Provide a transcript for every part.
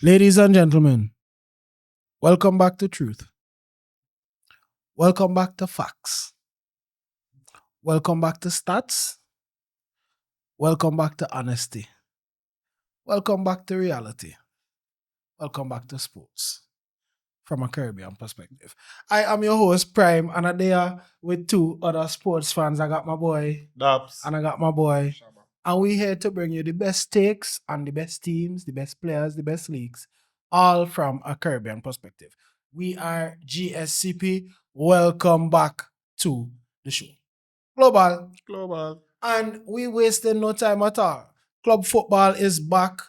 Ladies and gentlemen, welcome back to Truth. Welcome back to Facts. Welcome back to Stats. Welcome back to Honesty. Welcome back to Reality. Welcome back to Sports from a Caribbean perspective. I am your host, Prime, and I'm there with two other sports fans. I got my boy, Daps. and I got my boy. And we're here to bring you the best takes on the best teams, the best players, the best leagues, all from a Caribbean perspective. We are GSCP. Welcome back to the show. Global. And we wasting no time at all. Club football is back.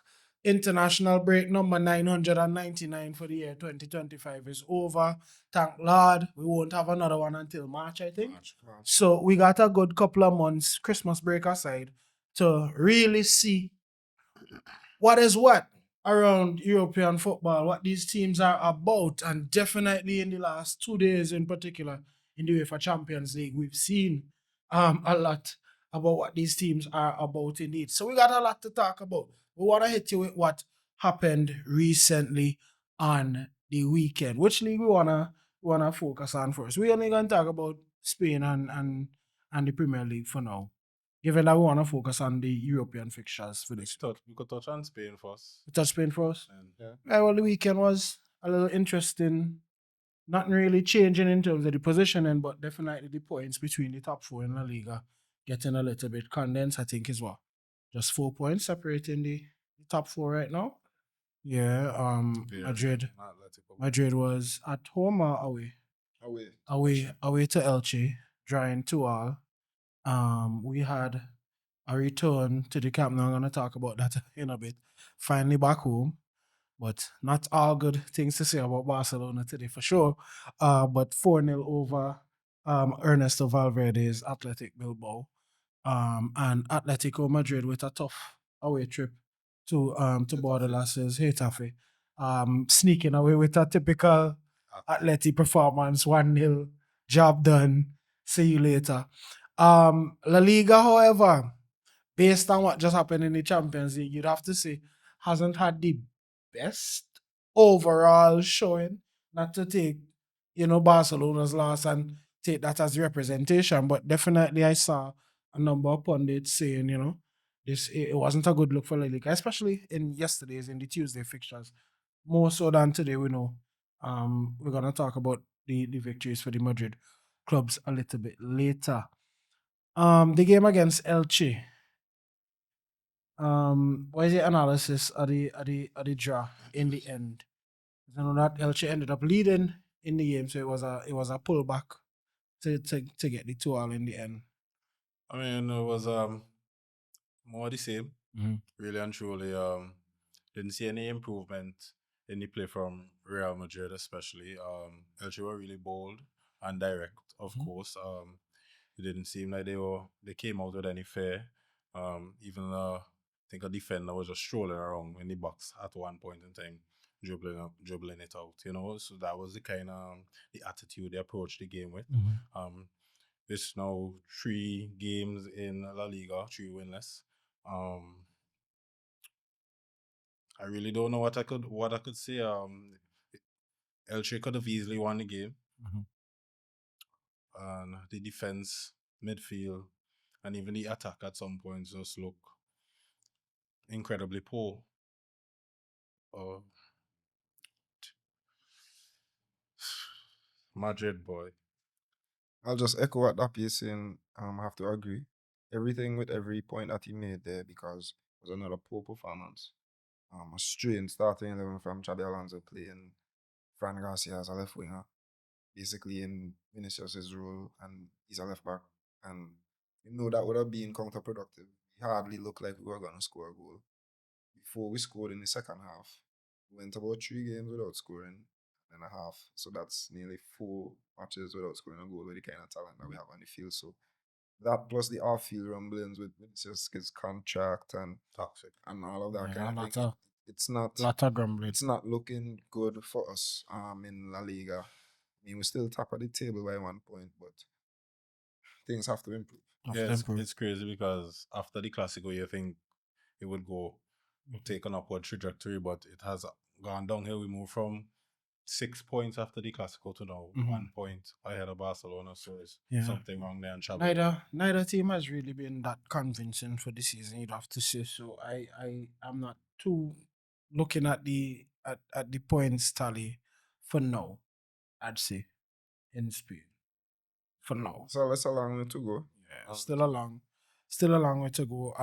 International break number 999 for the year 2025 is over. Thank Lord. We won't have another one until March, I think. March. So we got a good couple of months, Christmas break aside, to really see what is what around European football, what these teams are about. And definitely in the last 2 days in particular, in the UEFA Champions League, we've seen a lot about what these teams are about indeed. So we got a lot to talk about. We want to hit you with what happened recently on the weekend. Which league we wanna focus on first? We're only gonna talk about Spain and the Premier League for now. Given that we want to focus on the European fixtures for this. We could touch on Spain first. We touch Spain first? Yeah. Well, the weekend was a little interesting. Nothing really changing in terms of the positioning, but definitely the points between the top four in La Liga getting a little bit condensed, I think, is what? Just 4 points separating the top four right now. Yeah, Madrid was at home or away? Away to Elche, drawing 2-2. We had a return to the camp. Now I'm gonna talk about that in a bit. Finally back home, but not all good things to say about Barcelona today for sure. But 4-0 over Ernesto Valverde's Athletic Bilbao. And Atletico Madrid with a tough away trip to Bordelas's Getafe. Sneaking away with a typical Atleti performance, 1-0, job done. See you later. La Liga, however, based on what just happened in the Champions League, you'd have to say hasn't had the best overall showing. Not to take, Barcelona's loss and take that as representation, but definitely I saw a number of pundits saying, it wasn't a good look for La Liga, especially in the Tuesday fixtures. More so than today, we know. We're gonna talk about the victories for the Madrid clubs a little bit later. The game against Elche. What is the analysis of the draw in the end? I know that Elche ended up leading in the game, so it was a pullback to get the 2-2 in the end. I mean, it was more the same. Really and truly. Didn't see any improvement in the play from Real Madrid, especially. Elche were really bold and direct, of course. It didn't seem like they came out with any fear. Even I think a defender was just strolling around in the box at one point in time, dribbling it out. So that was the kind of the attitude they approached the game with. This now 3 games in La Liga, 3 winless. I really don't know what I could say. Elche could have easily won the game. And the defense, midfield, and even the attack at some points just look incredibly poor. Madrid, boy. I'll just echo what Dappy is saying. I have to agree. Everything with every point that he made there, because it was another poor performance. A strange starting 11 from Xabi Alonso playing Fran Garcia as a left winger, basically in Vinicius' role, and he's a left back. And that would have been counterproductive. It hardly looked like we were going to score a goal. Before we scored in the second half, we went about 3 games without scoring and a half. So that's nearly 4 matches without scoring a goal with the kind of talent that we have on the field. So that plus the off-field rumblings with Vinicius' contract and toxic and all of that kind of thing. It's not grumbling. It's not looking good for us in La Liga. I mean, we're still top of the table by 1 point, but things have to improve. It's crazy because after the Clasico, you think it would take an upward trajectory, but it has gone downhill. We moved from 6 points after the Clasico to now 1 point ahead of Barcelona. So it's something wrong there. And neither team has really been that convincing for the season, you'd have to say. So I'm not too looking at the points tally for now, I'd say, in Spain. For now. So that's a long way to go. Yeah, still a long way to go.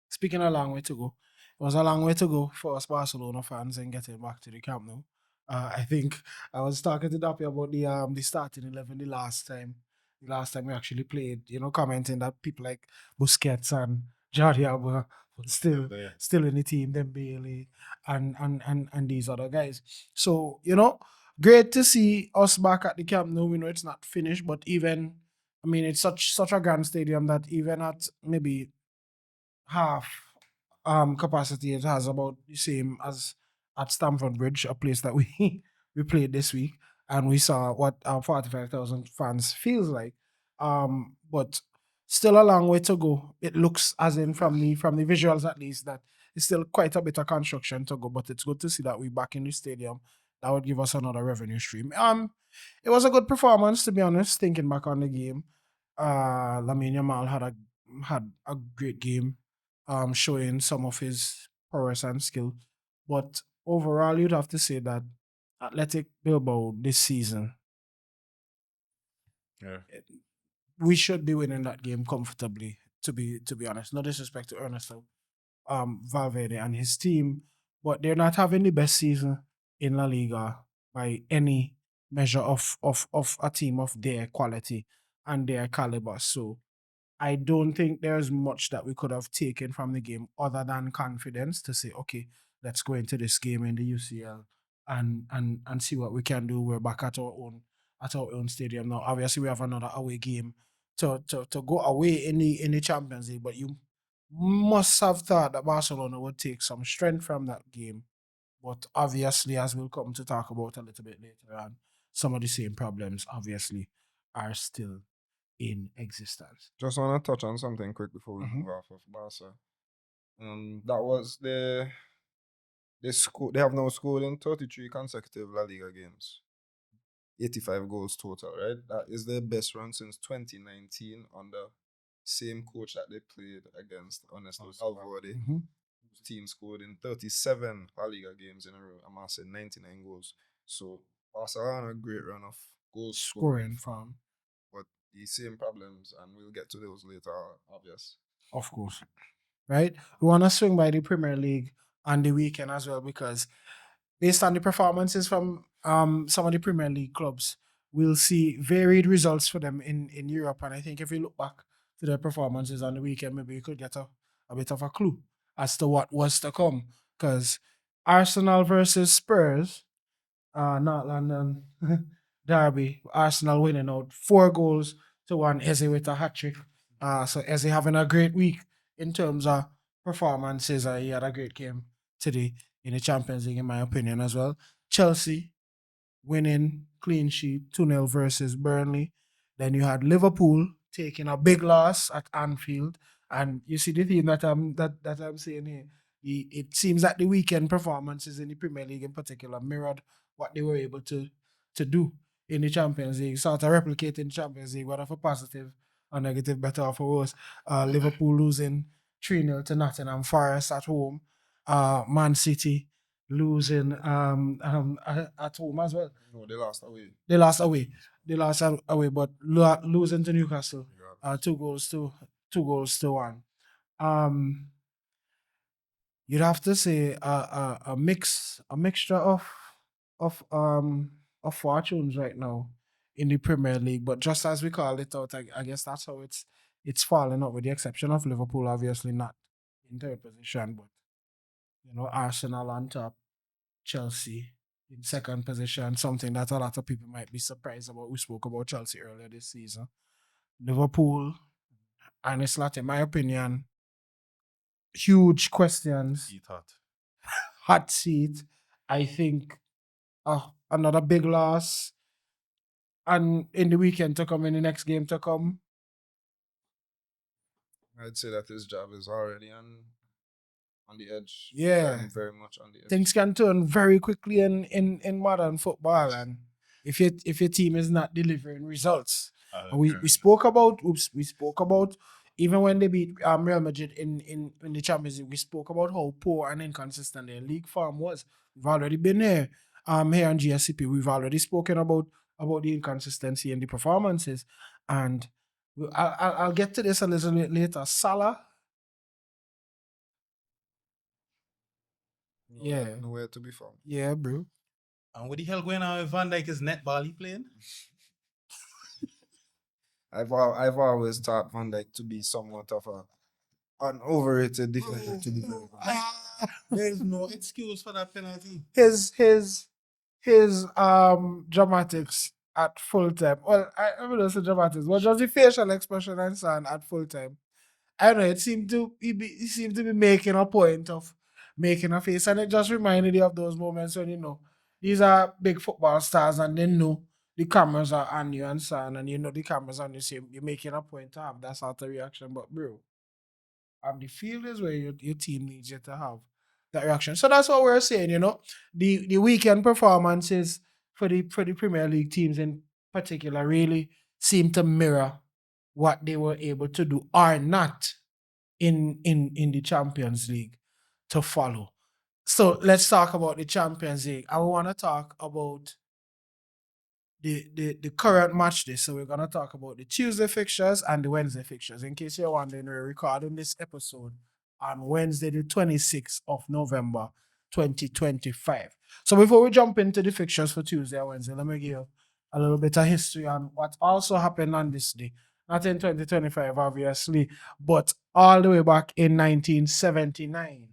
Speaking of a long way to go, it was a long way to go for us Barcelona fans in getting back to the Camp Nou. I think I was talking to Dappy about the starting 11 the last time we actually played. Commenting that people like Busquets and Jordi Alba were still in the team, then Bailey and these other guys. So great to see us back at the Camp Nou. We know it's not finished, but even it's such a grand stadium that even at maybe half capacity, it has about the same as at Stamford Bridge, a place that we we played this week, and we saw what 45,000 fans feels like. But still a long way to go. It looks as in from the visuals at least that it's still quite a bit of construction to go, but it's good to see that we're back in the stadium. That would give us another revenue stream. It was a good performance, to be honest, thinking back on the game. Lamine Yamal had a great game, showing some of his prowess and skill. But overall, you'd have to say that Athletic Bilbao this season, we should be winning that game comfortably. To be honest, no disrespect to Ernesto Valverde and his team, but they're not having the best season in La Liga by any measure of a team of their quality and their caliber. So I don't think there's much that we could have taken from the game other than confidence to say, okay, let's go into this game in the UCL and see what we can do. We're back at our own stadium now. Obviously, we have another away game to go away in the Champions League, but you must have thought that Barcelona would take some strength from that game. But obviously, as we'll come to talk about a little bit later on, some of the same problems obviously are still in existence. Just want to touch on something quick before we move off of Barca. That was they have now scored in 33 consecutive La Liga games. 85 goals total, right? That is their best run since 2019 under same coach that they played against, Ernesto Valverde. Whose team scored in 37 La Liga games in a row, amassing 99 goals. So Barcelona, a great run of goals scoring from, but the same problems, and we'll get to those later, obvious. Of course. Right? We want to swing by the Premier League on the weekend as well, because based on the performances from some of the Premier League clubs, we'll see varied results for them in Europe. And I think if we look back to their performances on the weekend, maybe you could get a bit of a clue as to what was to come. Because Arsenal versus Spurs, not London derby, Arsenal winning out 4-1, Eze with a hat-trick. So Eze having a great week in terms of performances. He had a great game today in the Champions League, in my opinion, as well. Chelsea winning clean sheet 2-0 versus Burnley. Then you had Liverpool taking a big loss at Anfield. And you see the thing that I'm saying here. It seems that the weekend performances in the Premier League in particular mirrored what they were able to do in the Champions League, sort of replicating the Champions League, whether for positive or negative, better or for worse. Liverpool losing 3-0 to Nottingham Forest at home. Man City losing at home as well. No, they lost away. They lost away, but losing to Newcastle. 2-1. You'd have to say a mixture of fortunes right now in the Premier League. But just as we called it out, I guess that's how it's falling out, with the exception of Liverpool, obviously not in third position, but Arsenal on top, Chelsea in second position, something that a lot of people might be surprised about. We spoke about Chelsea earlier this season. Liverpool, and it's not, in my opinion, huge questions. Hot seat. I think another big loss. And in the weekend to come, in the next game to come, I'd say that his job is already on on the edge. Yeah. Very much on the edge. Things can turn very quickly in modern football, and if your team is not delivering results, and we spoke about even when they beat Real Madrid in the Champions League, we spoke about how poor and inconsistent their league form was. We've already been here here on GSCP. We've already spoken about the inconsistency in the performances, and I'll get to this a little bit later. Salah. Yeah. Nowhere to be found. Yeah, bro. And what the hell going on with Van Dijk? Is netball he playing? I've always thought Van Dijk to be somewhat of an overrated defender. To be very honest. There's no excuse for that penalty. His dramatics at full time. Well, I don't say dramatics. What just the facial expression and so on at full time? I don't know. It seemed to he seemed to be making a point of making a face, and it just reminded you of those moments when these are big football stars, and they know the cameras are on you and so on, and the cameras on you. So you're making a point to have that sort of reaction, but bro, the field is where your team needs you to have that reaction. So that's what we're saying. The weekend performances for the Premier League teams in particular really seem to mirror what they were able to do or not in the Champions League to follow. So let's talk about the Champions League. I want to talk about the current match day. So we're gonna talk about the Tuesday fixtures and the Wednesday fixtures. In case you're wondering, we're recording this episode on Wednesday, the 26th of November, 2025. So before we jump into the fixtures for Tuesday and Wednesday, let me give you a little bit of history on what also happened on this day. Not in 2025, obviously, but all the way back in 1979.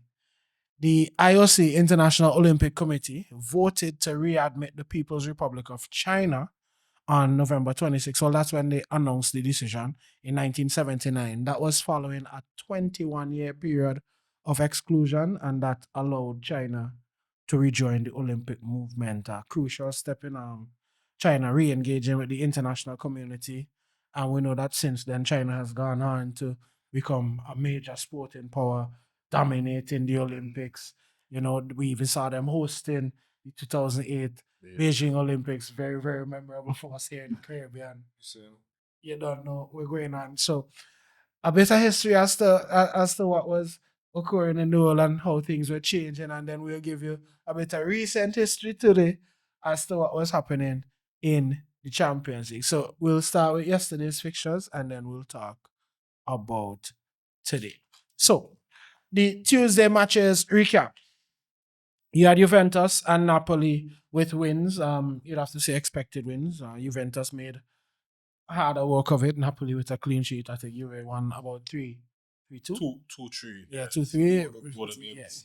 The IOC, International Olympic Committee, voted to readmit the People's Republic of China on November 26th. So that's when they announced the decision in 1979. That was following a 21-year period of exclusion, and that allowed China to rejoin the Olympic movement. A crucial step in China re-engaging with the international community. And we know that since then, China has gone on to become a major sporting power, dominating the Olympics. We even saw them hosting the 2008 Beijing Olympics. Very, very memorable for us here in the Caribbean. So, You don't know what's going on. So a bit of history as to what was occurring in the world and how things were changing, and then we'll give you a bit of recent history today as to what was happening in the Champions League. So we'll start with yesterday's fixtures and then we'll talk about today. So the Tuesday matches recap. You had Juventus and Napoli with wins. You'd have to say expected wins. Juventus made harder work of it. Napoli with a clean sheet. I think Juve won about 3-2. 2-3. Yeah, 2-3.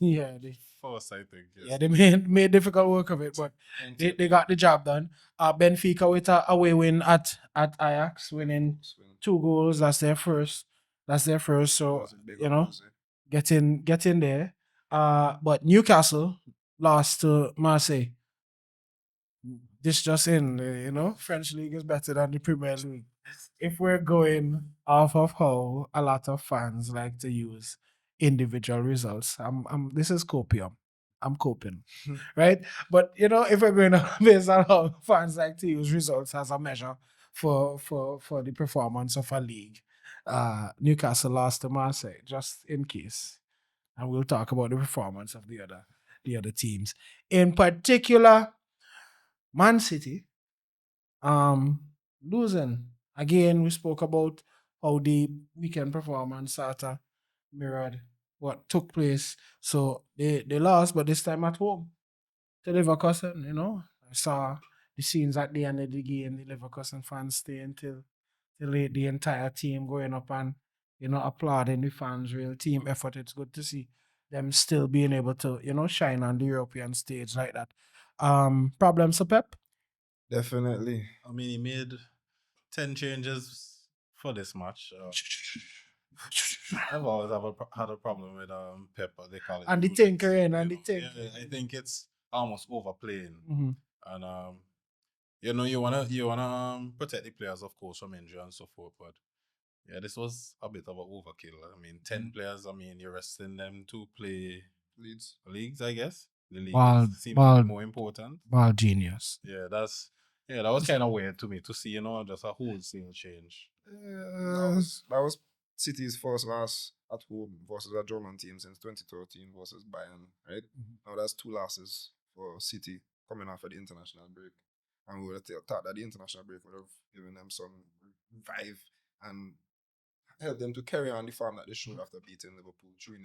Yeah, First, I think. Yes. Yeah, they made difficult work of it, but they got the job done. Benfica with a away win at Ajax, winning 2 goals. That's their first. So getting there. But Newcastle lost to Marseille. This just in, French league is better than the Premier League. If we're going off of how a lot of fans like to use individual results, this is copium. I'm coping, right? But if we're going to based on how fans like to use results as a measure for the performance of a league, Newcastle lost to Marseille, just in case, and we'll talk about the performance of the other teams. In particular, Man City, losing. Again, we spoke about how the weekend performance sort of mirrored what took place. So they lost, but this time at home to Leverkusen. I saw the scenes at the end of the game, the Leverkusen fans staying till late, the entire team going up and, applauding the fans, real team effort. It's good to see them still being able to, shine on the European stage like that. Problems for Pep? Definitely. I mean, he made 10 changes for this match. I've always had a problem with Pep, they call it. And the tinkering and the tinkering. Yeah, I think it's almost overplaying. Mm-hmm. And you wanna protect the players, of course, from injury and so forth, but Yeah, this was a bit of an overkill. I mean, 10 players. I mean, you're resting them to play leagues. I guess the league seems to be more important. Ball genius. Yeah, that was kind of weird to me to see, just a wholesale change. That was City's first loss at home versus a German team since 2013 versus Bayern, right? Now that's 2 losses for City coming after the international break. And we would have thought that the international break would have given them some revive and helped them to carry on the form that they showed after beating Liverpool 3-0.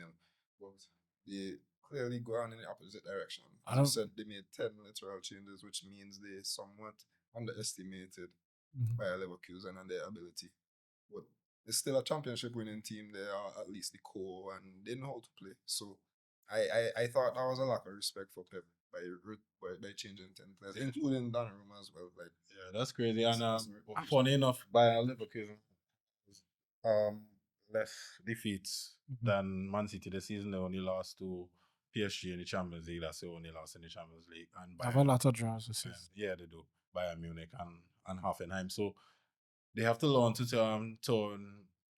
But they clearly go on in the opposite direction. As you said, they made 10 literal changes, which means they somewhat underestimated Bayer Leverkusen and their ability. But it's still a championship winning team. They are at least the core and they know how to play. So I thought that was a lack of respect for Pep by changing 10 players, including Donnarumma as well. Like, yeah, that's crazy. And funny enough, Bayer Leverkusen less defeats than Man City this season. They only lost to PSG in the Champions League. That's the only loss in the Champions League. And Bayern, have a lot of draws this season. Yeah, they do. Bayern Munich and Hoffenheim. So they have to learn to turn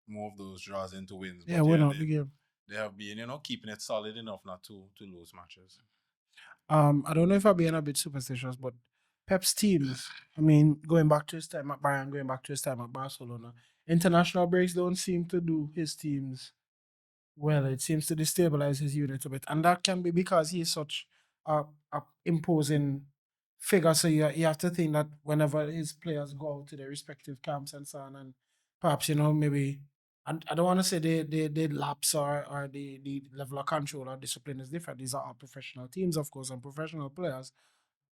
more of those draws into wins. Yeah, win out the game. They have been, keeping it solid enough not to lose matches. I don't know if I'm being a bit superstitious, but Pep's teams, I mean, going back to his time at Bayern, going back to his time at Barcelona, international breaks don't seem to do his teams well. It seems to destabilize his unit a bit. And that can be because he's such a imposing figure. So you have to think that whenever his players go out to their respective camps and so on, and perhaps, maybe, and I don't want to say they lapse or the level of control or discipline is different. These are all professional teams, of course, and professional players.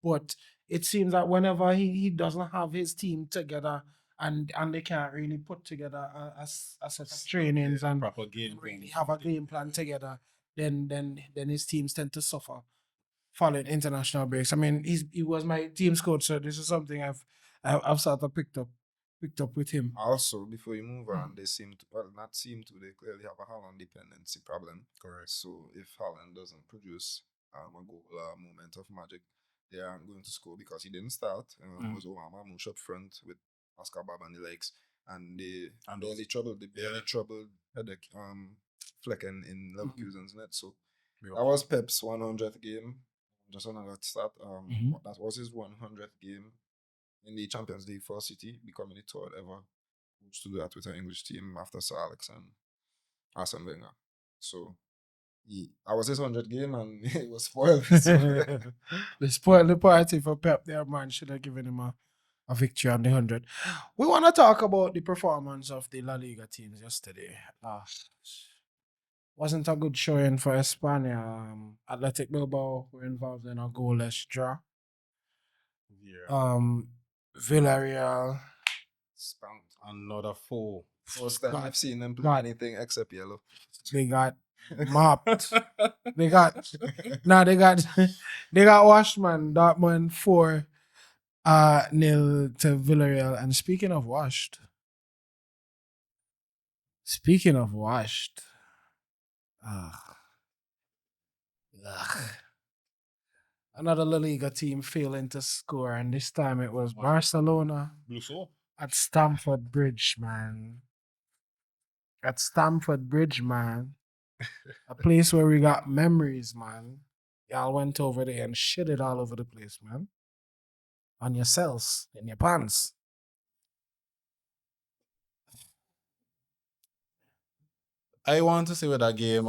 But it seems that whenever he doesn't have his team together and they can't really put together a set of trainings and proper game really have a game plan together, then his teams tend to suffer following international breaks. I mean, he was my team's coach, so this is something I've sort of picked up with him. Also, before you move on, they they clearly have a Haaland dependency problem. Correct. So if Haaland doesn't produce a goal, a moment of magic, they aren't going to score because he didn't start. It was Obama Mush up front with Oscar Bab and the legs, and they barely troubled headache Flecken in Leverkusen's net. So that was Pep's 100th game. Just another stat. That was his 100th game in the Champions League for City, becoming the third ever coach to do that with an English team after Sir Alex and Arsene Wenger. So I was his 100th game and it was spoiled. They spoiled the party for Pep there, man. Should have given him a victory on the 100. We want to talk about the performance of the La Liga teams yesterday. Wasn't a good showing for España. Athletic Bilbao were involved in a goalless draw. Yeah. Villarreal. Another 4. First time I've seen them play anything except yellow. They got mopped. they got washed, man. Dortmund 4-0 to Villarreal. And speaking of washed, another La Liga team failing to score, and this time it was Barcelona at Stamford Bridge, man. At Stamford Bridge, man. A place where we got memories, man. Y'all went over there and shit it all over the place, man. On yourselves, in your pants. I want to say with that game,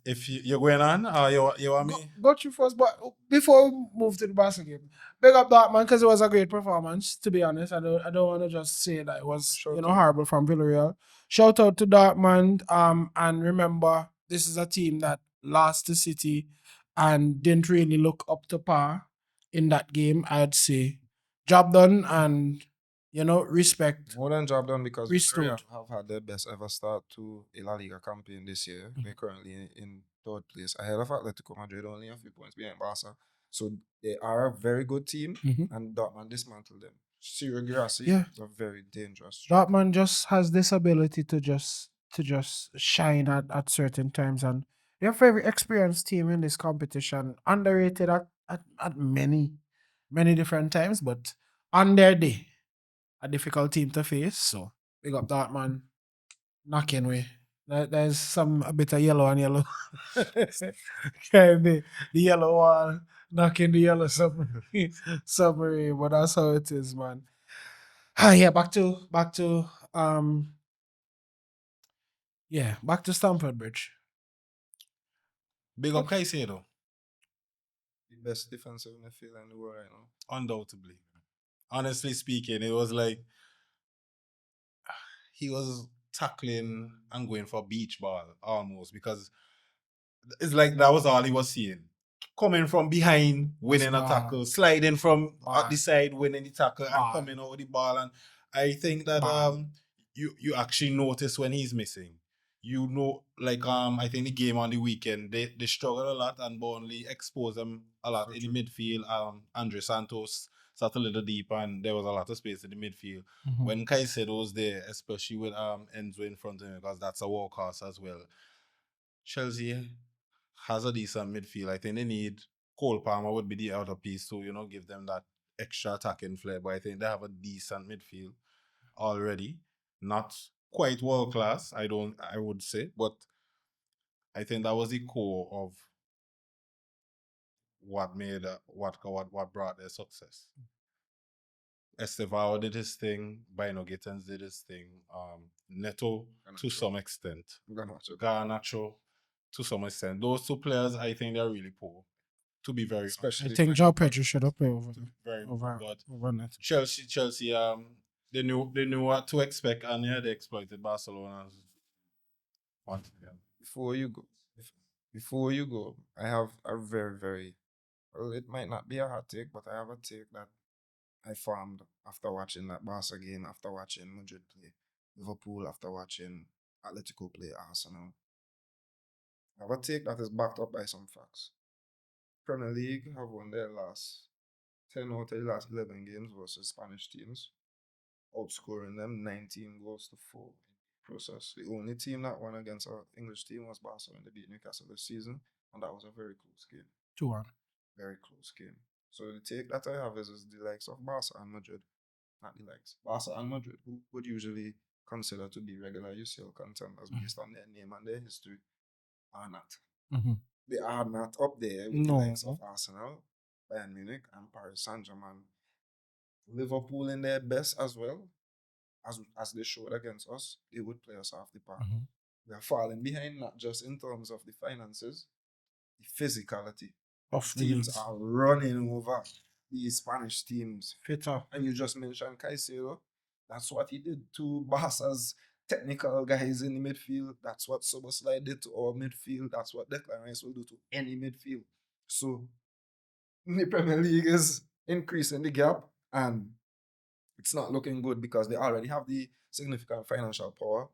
if you're going on, you want me? Got you first, but before we move to the Barca game, big up Dortmund because it was a great performance. To be honest, I don't want to just say that it was horrible from Villarreal. Shout out to Dortmund. And remember, this is a team that lost to City and didn't really look up to par in that game. I'd say job done and respect. More than job done because Villarreal have had their best ever start to a La Liga campaign this year. They're currently in third place ahead of Atletico Madrid, only a few points behind Barca. So they are a very good team, and Dortmund dismantled them. Ciro Girassi is a very dangerous team. Dortmund just has this ability to just shine at certain times, and they're a very experienced team in this competition. Underrated at many different times, but on their day, a difficult team to face. So big up Dortmund. knocking way. There's a bit of yellow on yellow. The yellow wall knocking the yellow submarine, but that's how it is, man. Yeah, back to back to Stamford Bridge. Big up Caicedo. The best defensive midfielder in the world right now. Undoubtedly. Honestly speaking, it was like he was tackling and going for beach ball almost, because it's like that was all he was seeing. Coming from behind, winning a tackle, sliding from the side, winning the tackle, and coming out with the ball. And I think that you actually notice when he's missing. You know, like I think the game on the weekend, they struggled a lot and Burnley exposed them a lot in the midfield. Andre Santos sat a little deep and there was a lot of space in the midfield. Mhm. When Caicedo was there, especially with Enzo in front of him, because that's a workhorse as well. Chelsea has a decent midfield. I think they need Cole Palmer would be the other piece to, give them that extra attacking flair. But I think they have a decent midfield already. Not quite world class, I would say, but I think that was the core of what made what brought their success. Estevao did his thing, Bino Gittens did his thing, Neto to some extent, Garnacho to some extent. Those two players, I think they're really poor. To be very I think João Pedro should have played over Neto. Chelsea, they knew what to expect, and they exploited Barcelona's. Before you go, I have a very, very, well, it might not be a hot take, but I have a take that I formed after watching that Barca game, after watching Madrid play Liverpool, after watching Atletico play Arsenal. I have a take that is backed up by some facts. Premier League have won their last 10 out of the last 11 games versus Spanish teams, outscoring them 19 goals to 4 process. The only team that won against an English team was Barcelona. They beat Newcastle this season, and that was a very close game. 2-1. Very close game. So the take that I have is the likes of Barca and Madrid. Not the likes. Barca and Madrid, who would usually consider to be regular UCL contenders based on their name and their history, are not. Mm-hmm. They are not up there with the likes of Arsenal, Bayern Munich, and Paris Saint-Germain. Liverpool in their best as well, as they showed against us, they would play us off the park. Mm-hmm. We are falling behind, not just in terms of the finances, the physicality. Of teams are running over these Spanish teams. Fitter. And you just mentioned Caicedo. That's what he did to Barca's technical guys in the midfield. That's what Soboslai did to our midfield. That's what Declan Rice will do to any midfield. So the Premier League is increasing the gap, and it's not looking good because they already have the significant financial power,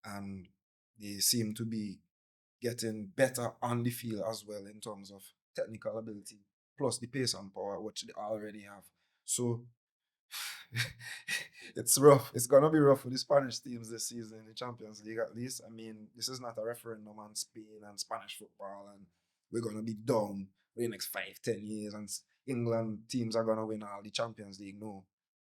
and they seem to be getting better on the field as well in terms of technical ability, plus the pace and power, which they already have. So it's rough. It's going to be rough for the Spanish teams this season in the Champions League, at least. I mean, this is not a referendum on Spain and Spanish football, and we're going to be down for the next 5-10 years, and England teams are going to win all the Champions League. No.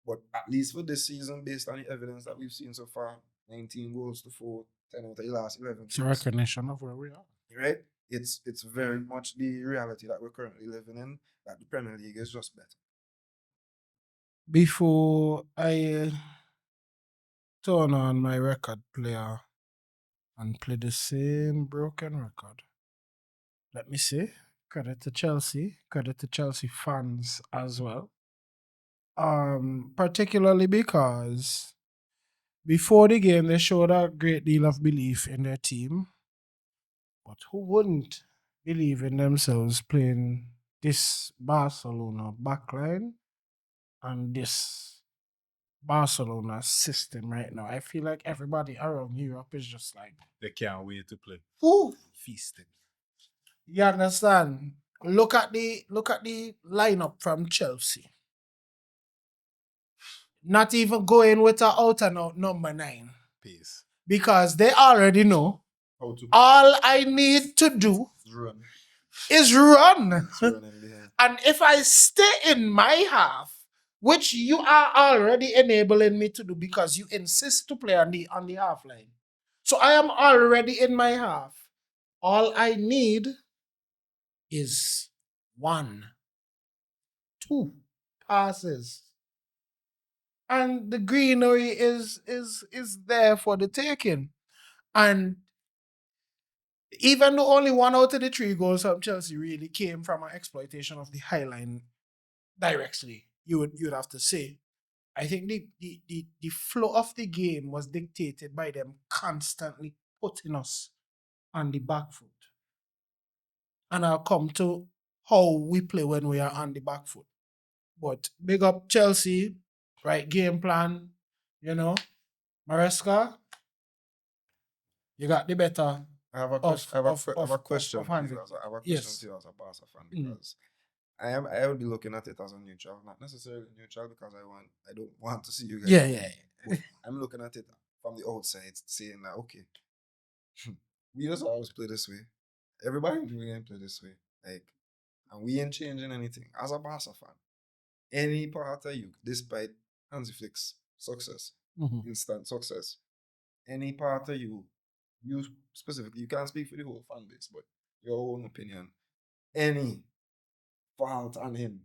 But at least for this season, based on the evidence that we've seen so far, 19 goals to 4, 10 out of the last 11. It's a recognition of where we are. Right? It's very much the reality that we're currently living in, that the Premier League is just better. Before I turn on my record player and play the same broken record, let me see. Credit to Chelsea fans as well. Particularly because before the game they showed a great deal of belief in their team. But who wouldn't believe in themselves playing this Barcelona backline and this Barcelona system right now? I feel like everybody around Europe is just like, they can't wait to play. Ooh, feasting. You understand? Look at the lineup from Chelsea. Not even going with an out and out number 9. Peace. Because they already know all I need to do is run. And if I stay in my half, which you are already enabling me to do because you insist to play on the half line. So I am already in my half. All I need is 1, 2 passes. And the greenery is there for the taking. And even though only 1 out of the 3 goals from Chelsea really came from an exploitation of the high line directly, you would have to say. I think the flow of the game was dictated by them constantly putting us on the back foot. And I'll come to how we play when we are on the back foot. But big up Chelsea, right game plan, Maresca, you got the better. I have a question for you as a Barca fan because I would be looking at it as a neutral, not necessarily neutral because I don't want to see you guys. Yeah. But I'm looking at it from the outside, saying that okay, we just always play this way. Everybody in the game play this way, and we ain't changing anything. As a Barca fan, any part of you, despite Hansi Flick's success, instant success, any part of you specifically, you can't speak for the whole fan base, but your own opinion, any fault on him,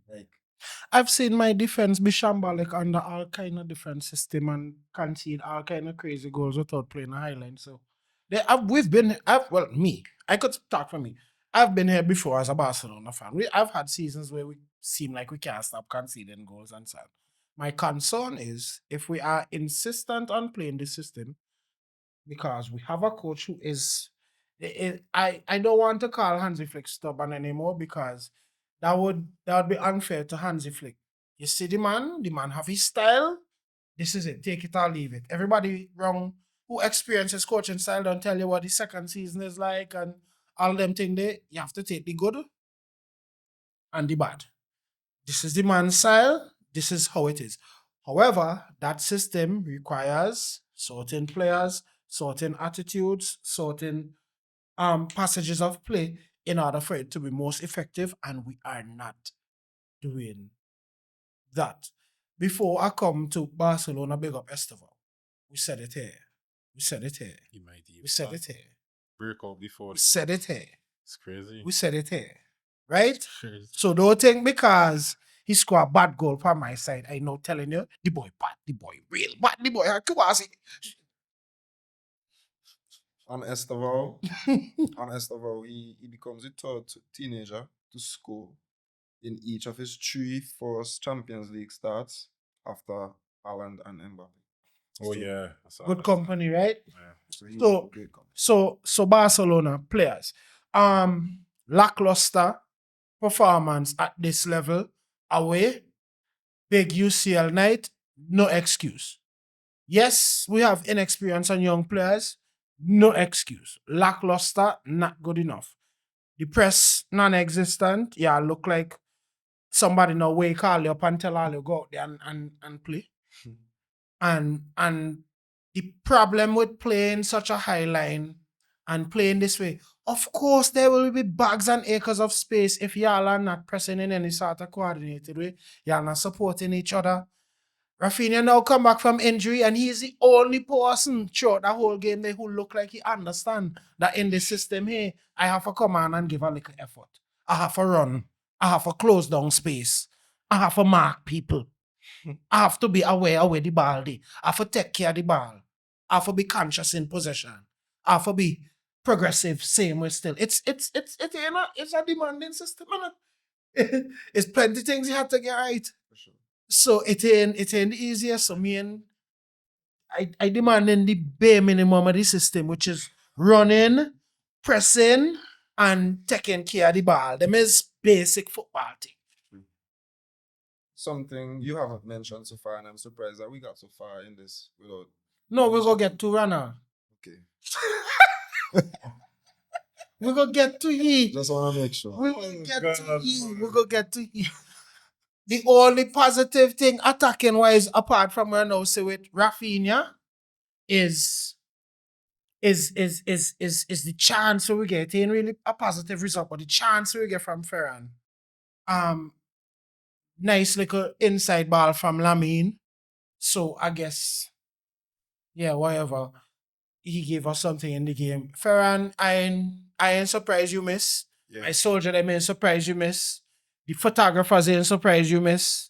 I've seen my defense be shambolic under all kind of different system and concede all kind of crazy goals without playing a highline. So I could talk for me. I've been here before as a Barcelona fan. I've had seasons where we seem like we can't stop conceding goals and so on. My concern is if we are insistent on playing this system, because we have a coach who is I don't want to call Hansi Flick stubborn anymore because that would be unfair to Hansi Flick. You see the man have his style. This is it. Take it or leave it. Everybody wrong who experiences coaching style don't tell you what the second season is like and all them thing there. You have to take the good and the bad. This is the man's style. This is how it is. However, that system requires certain players, certain attitudes, certain passages of play in order for it to be most effective, and we are not doing that. Before I come to Barcelona, big up Esteval. We said it here. We said it here. We said it here. Break out before. We said it here. It's crazy. We said it here. Right? So don't think because he scored a bad goal from my side, I know telling you, the boy bad, the boy real bad, the boy on Esteval, he becomes the third teenager to score in each of his 3 first Champions League starts after Haaland and Mbappe. Oh yeah, good company, right? Yeah. So Barcelona players, lackluster performance at this level away, big UCL night, no excuse. Yes, we have inexperience and young players, no excuse. Lackluster, not good enough. The press, non-existent. Yeah, look like somebody now wake all you up and tell all you go out there and play. And the problem with playing such a high line and playing this way, of course, there will be bags and acres of space if y'all are not pressing in any sort of coordinated way. Y'all not supporting each other. Rafinha now come back from injury and he's the only person throughout the whole game there who look like he understand that in the system here, I have to come on and give a little effort. I have to run. I have to close down space. I have to mark people. I have to be aware of where the ball is. I have to take care of the ball. I have to be conscious in possession. I have to be progressive, same way still. It's a demanding system, man. It's plenty things you have to get right. For sure. So it ain't the easiest. So I demand in the bare minimum of the system, which is running, pressing, and taking care of the ball. Them is basic football thing. Something you haven't mentioned so far, and I'm surprised that we got so far in this without. No, we're gonna get to Rana. Okay. We're gonna get to he. Just want to make sure. We're gonna get to he. We're gonna get to he. The only positive thing attacking wise, apart from what I now say with Rafinha, is the chance we get. It ain't really a positive result, but the chance we get from Ferran. Nice little inside ball from Lamine. So I guess, yeah, whatever. he gave us something in the game. Ferran, I ain't surprised you miss. Yeah. My soldier, them ain't surprised you miss. The photographers ain't surprised you miss.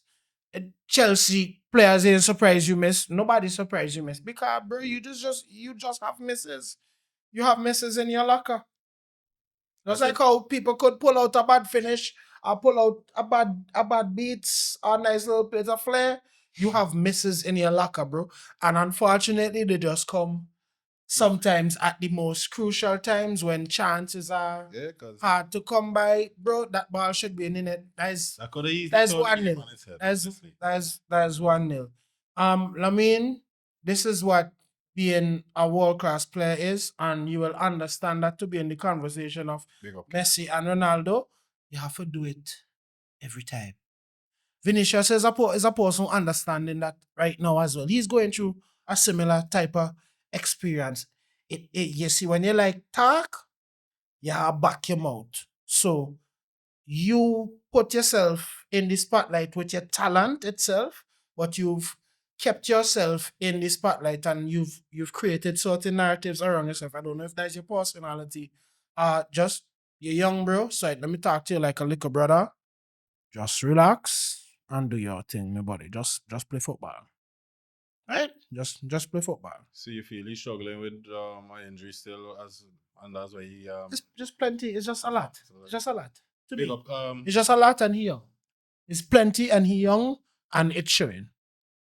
Chelsea players ain't surprised you miss. Nobody surprised you miss. Because bro, you just have misses. You have misses in your locker. Just like how people could pull out a bad finish or pull out a bad beats or a nice little bit of flair. You have misses in your locker, bro. And unfortunately, they just come sometimes at the most crucial times when chances are hard to come by. Bro, that ball should be in it. That's 1-0. That's 1-0. Lamine, this is what being a world-class player is, and you will understand that to be in the conversation of Messi and Ronaldo, you have to do it every time. Vinicius is a person understanding that right now as well. He's going through a similar type of experience. You see, when you like talk, you back your mouth. So you put yourself in the spotlight with your talent itself, but you've kept yourself in the spotlight and you've created certain narratives around yourself. I don't know if that's your personality. Just you're young, bro. So let me talk to you like a little brother. Just relax and do your thing, my buddy. Just play football. Right? Just play football. So you feel he's struggling with my injury still, and that's why he It's just plenty. It's just a lot. It's just a lot. To big me. up. It's just a lot and he young. It's plenty and he young and it's showing.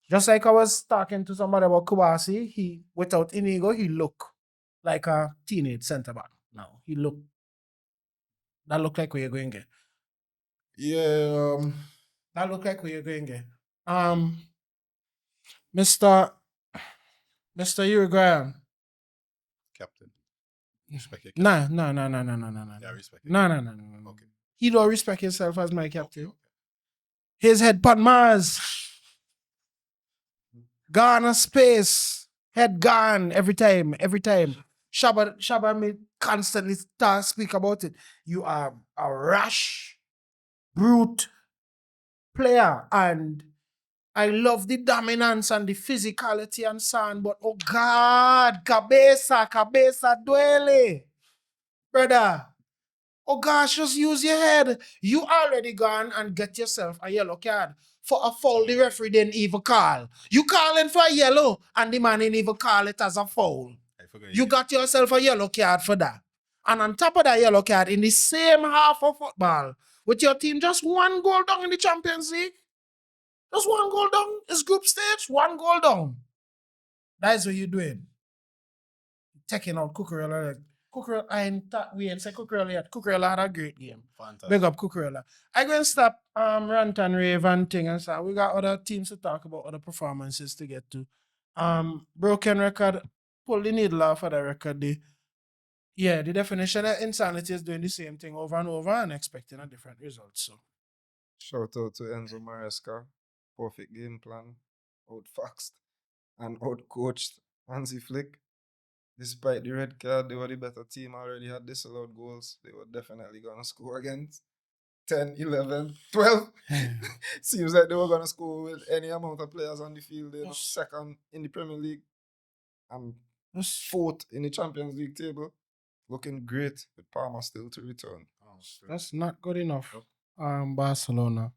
Just like I was talking to somebody about Kubasi, he without Inigo, he look like a teenage centre back. Now that look like where you're going get. Yeah. That look like where you're going get. Mr. Uruguayan. Captain. Respect your Nah. Yeah, respect it. No. Okay. He don't respect himself as my captain. His head pan Mars. Gone space. Head gone every time. Shabba me constantly speak about it. You are a rash, brute player, and I love the dominance and the physicality and so on, but oh God, cabeza duele. Brother, oh gosh, just use your head. You already gone and get yourself a yellow card for a foul the referee didn't even call. You calling for a yellow and the man didn't even call it as a foul. You got yourself a yellow card for that. And on top of that yellow card, in the same half of football, with your team just 1 goal down in the Champions League. Just 1 goal down. It's group stage, 1 goal down. That's what you're doing. Taking out Cucurella. We ain't say Cucurella yet. Cucurella had a great game. Fantastic. Big up Cucurella. I go and stop rant and rave and thing and so we got other teams to talk about, other performances to get to. Broken record, pull the needle off of the record. The definition of insanity is doing the same thing over and over and expecting a different result. So Shout out to Enzo Maresca. Perfect game plan. Outfoxed and outcoached Hansi Flick. Despite the red card, they were the better team, already had disallowed goals. They were definitely going to score against 10, 11, 12. Seems like they were going to score with any amount of players on the field. They were second in the Premier League and fourth in the Champions League table. Looking great with Palmer still to return. That's not good enough. Barcelona.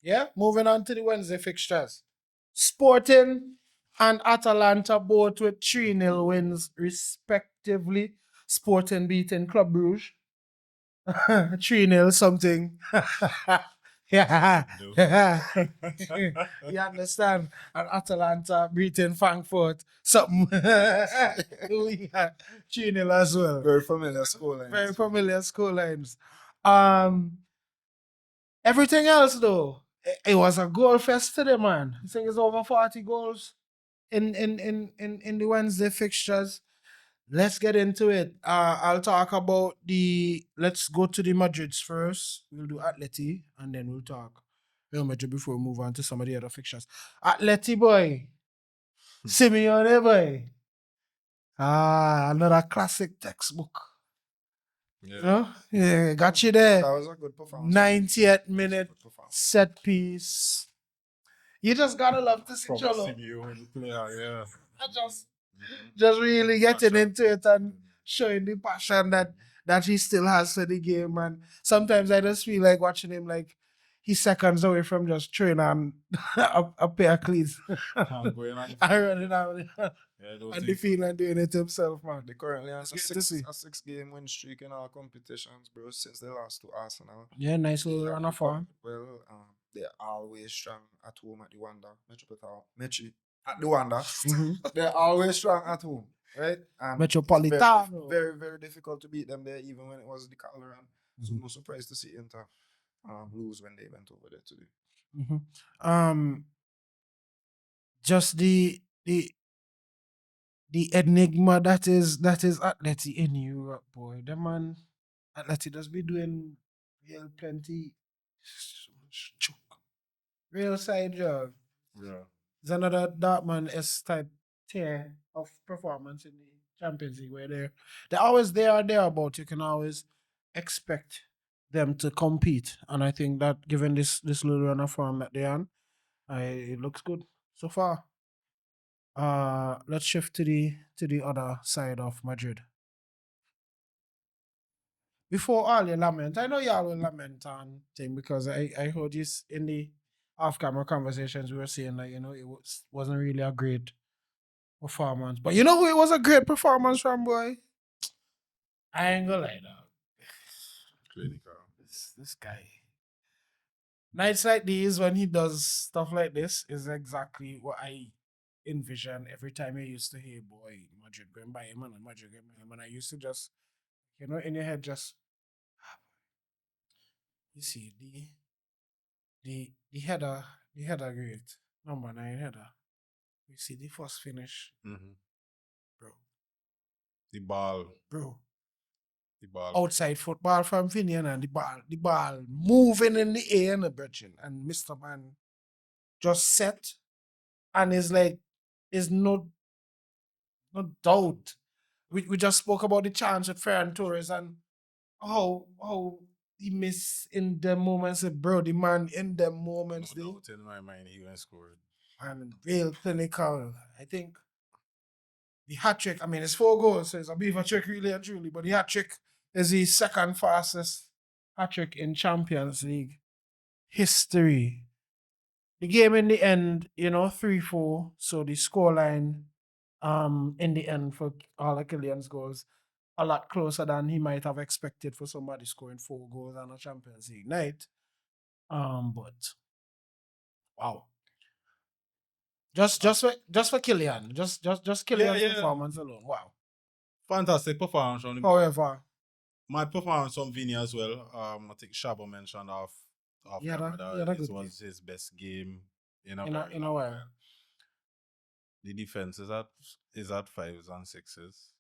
Yeah, moving on to the Wednesday fixtures. Sporting and Atalanta both with 3-0 wins respectively. Sporting beating Club Brugge. 3-0 something. Yeah. You understand? And Atalanta beating Frankfurt something. 3-0 as well. Very familiar scorelines. Very familiar scorelines. Everything else though, it was a goal fest today, man. I think it's over 40 goals in the Wednesday fixtures. Let's get into it. I'll talk about let's go to the Madrids first. We'll do Atleti and then we'll talk Real Madrid before we move on to some of the other fixtures. Atleti boy. Simeone boy. Another classic textbook. Yeah, got you there. That was a good performance. 90th minute set piece. You just gotta love to see Cholo. Simeone player, yeah. just really getting Passion. into it and showing the passion that he still has for the game. And sometimes I just feel like watching him like he's seconds away from just throwing on a pair of cleats I'm going on. and running out Yeah, those and the things. field and doing it himself, man. They currently on It's good to see. a 6-game win streak in all competitions, bro, since they lost to Arsenal. Yeah, nice little run of form. Well, they're always strong at home at the Wanda. At the Wanda. They're always strong at home, right? And it's Metropolitano. very, very difficult to beat them there, even when it was the Calderon. So no surprise to see Inter lose when they went over there today. Just the enigma that is Atleti in Europe, boy. The man Atleti does be doing real plenty real side job. Yeah. It's another Dortmund S type tier of performance in the Champions League where they're always there or thereabout. You can always expect them to compete. And I think that given this little run of form that they're on, it looks good so far. Let's shift to the other side of Madrid. Before all your lament, I know y'all will lament on thing because I heard this in the off-camera conversations we were saying like it wasn't really a great performance, but you know who it was a great performance from, boy. I ain't gonna lie, dog. Clinical. This guy. Nights like these when he does stuff like this is exactly what I envision every time I used to hear, boy, Madrid going by him and Madrid going by him, and I used to just in your head just you see the header great number 9 header. You see the first finish, bro. The ball. Bro. The ball. Outside football from Finian and the ball moving in the air and the bridging, and Mr. Man just set and is like is no doubt. We just spoke about the chance with Ferran Torres and how he missed in them moments, bro. The man in them moments, No doubt in my mind he went scored. And real clinical. I think the hat trick. I mean, it's 4 goals, so it's a bit of a trick, really and truly. But the hat trick is the second fastest hat trick in Champions League history. The game in the end, 3-4. So the scoreline, in the end for all of Kylian's goals, a lot closer than he might have expected for somebody scoring 4 goals on a Champions League night. But wow. Just for Kylian. Just Kylian's performance alone. Wow. Fantastic performance from him. However, my performance from Vinny as well. I think Shabo mentioned off camera that it was his best game in a while. The defense is at 5s and 6s.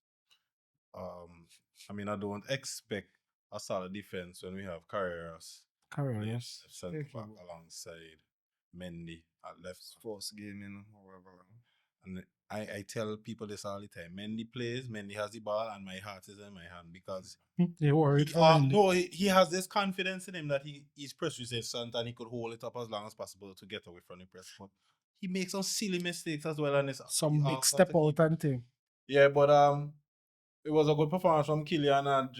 I mean, I don't expect a solid defense when we have Carreras. Carreras. Centre back alongside Mendy at left. First game in however long. And I tell people this all the time. Mendy plays, Mendy has the ball, and my heart is in my hand because you're worried. He has this confidence in him that he's press resistant and he could hold it up as long as possible to get away from the press. But he makes some silly mistakes as well, and it's some big step out and thing. Yeah, but it was a good performance from Kylian, and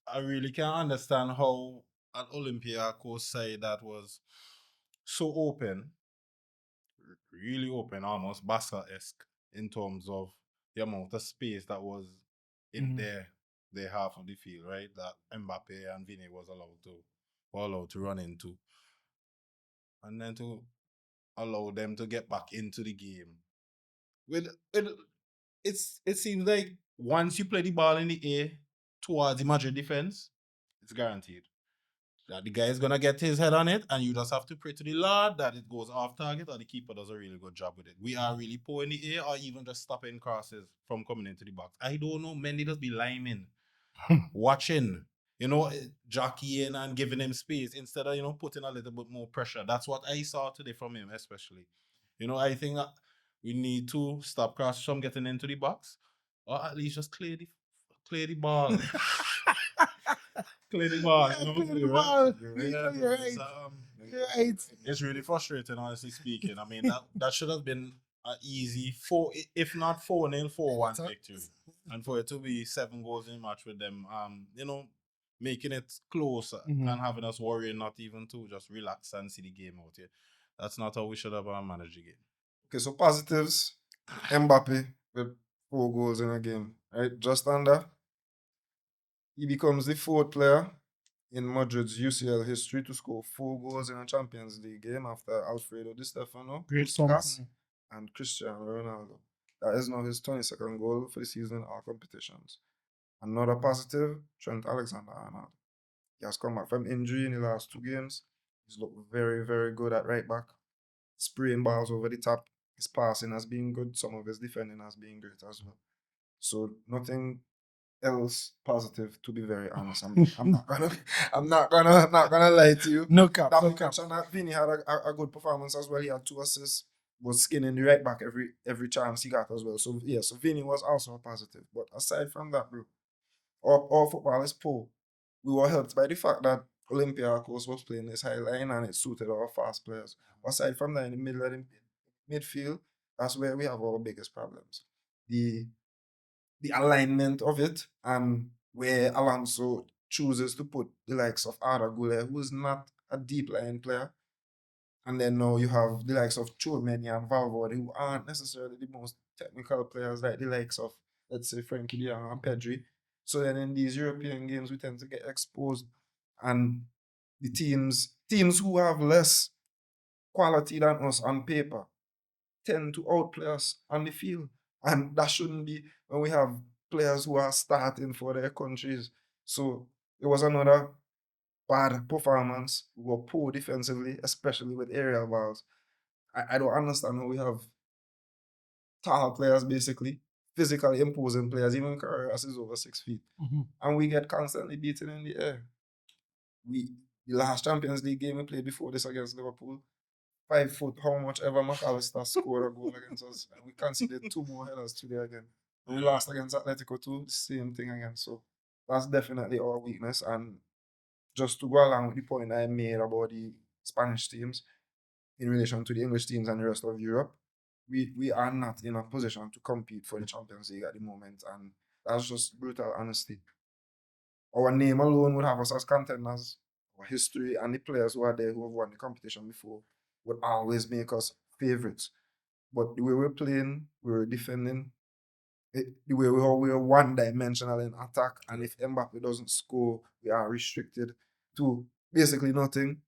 I really can't understand how an Olympiacos side that was so open, really open, almost Barca-esque in terms of the amount of space that was in their half of the field, right? That Mbappe and Vini was allowed to run into. And then to allow them to get back into the game. It seems like once you play the ball in the air towards the Madrid defense, it's guaranteed that the guy is gonna get his head on it, and you just have to pray to the Lord that it goes off target or the keeper does a really good job with it. We are really poor in the air, or even just stopping crosses from coming into the box. I don't know. Mendy just be liming, watching, jockeying and giving him space instead of putting a little bit more pressure. That's what I saw today from him, especially. I think that we need to stop crosses from getting into the box, or at least just clear the ball. Clear the ball. You're right. It's really frustrating, honestly speaking. I mean, that should have been a easy 4, if not 4-0, 4-1 victory, and for it to be 7 goals in a match with them, making it close and having us worrying not even to just relax and see the game out here. That's not how we should have managed the game. Okay, so positives. Mbappe with 4 goals in a game, right? Just under. He becomes the 4th player in Madrid's UCL history to score 4 goals in a Champions League game after Alfredo Di Stefano, Puskas, and Cristiano Ronaldo. That is now his 22nd goal for the season in all competitions. Another positive, Trent Alexander-Arnold. He has come back from injury in the last 2 games. He's looked very, very good at right back. Spraying balls over the top. His passing has been good. Some of his defending has been great as well. So nothing else positive, to be very honest. I'm not gonna lie to you. No cap. Vinny had a good performance as well. He had 2 assists. Was skinning the right back every chance he got as well. So yeah, so Vinny was also a positive. But aside from that, bro, our football is poor. We were helped by the fact that Olympiacos was playing this high line and it suited our fast players. Aside from that, in the middle of the midfield, that's where we have our biggest problems. The alignment of it, and where Alonso chooses to put the likes of Arda Güler, who is not a deep line player, and then now you have the likes of Tchouameni and Valverde, who aren't necessarily the most technical players, like the likes of, let's say, Frenkie de Jong and Pedri. So then in these European games, we tend to get exposed, and the teams who have less quality than us on paper tend to outplay us on the field. And that shouldn't be when we have players who are starting for their countries. So it was another bad performance. We were poor defensively, especially with aerial balls. I don't understand how we have tall players, basically, physically imposing players, even Carreras is over 6 feet. And we get constantly beaten in the air. The last Champions League game we played before this against Liverpool, 5 foot, how much ever McAllister scored a goal against us. And we conceded 2 more headers today again. And we lost against Atletico too, the same thing again. So that's definitely our weakness. And just to go along with the point I made about the Spanish teams in relation to the English teams and the rest of Europe, we are not in a position to compete for the Champions League at the moment. And that's just brutal honesty. Our name alone would have us as contenders. Our history and the players who are there who have won the competition before would always make us favourites. But the way we're playing, we're defending, the way we are one-dimensional in attack, and if Mbappe doesn't score, we are restricted to basically nothing.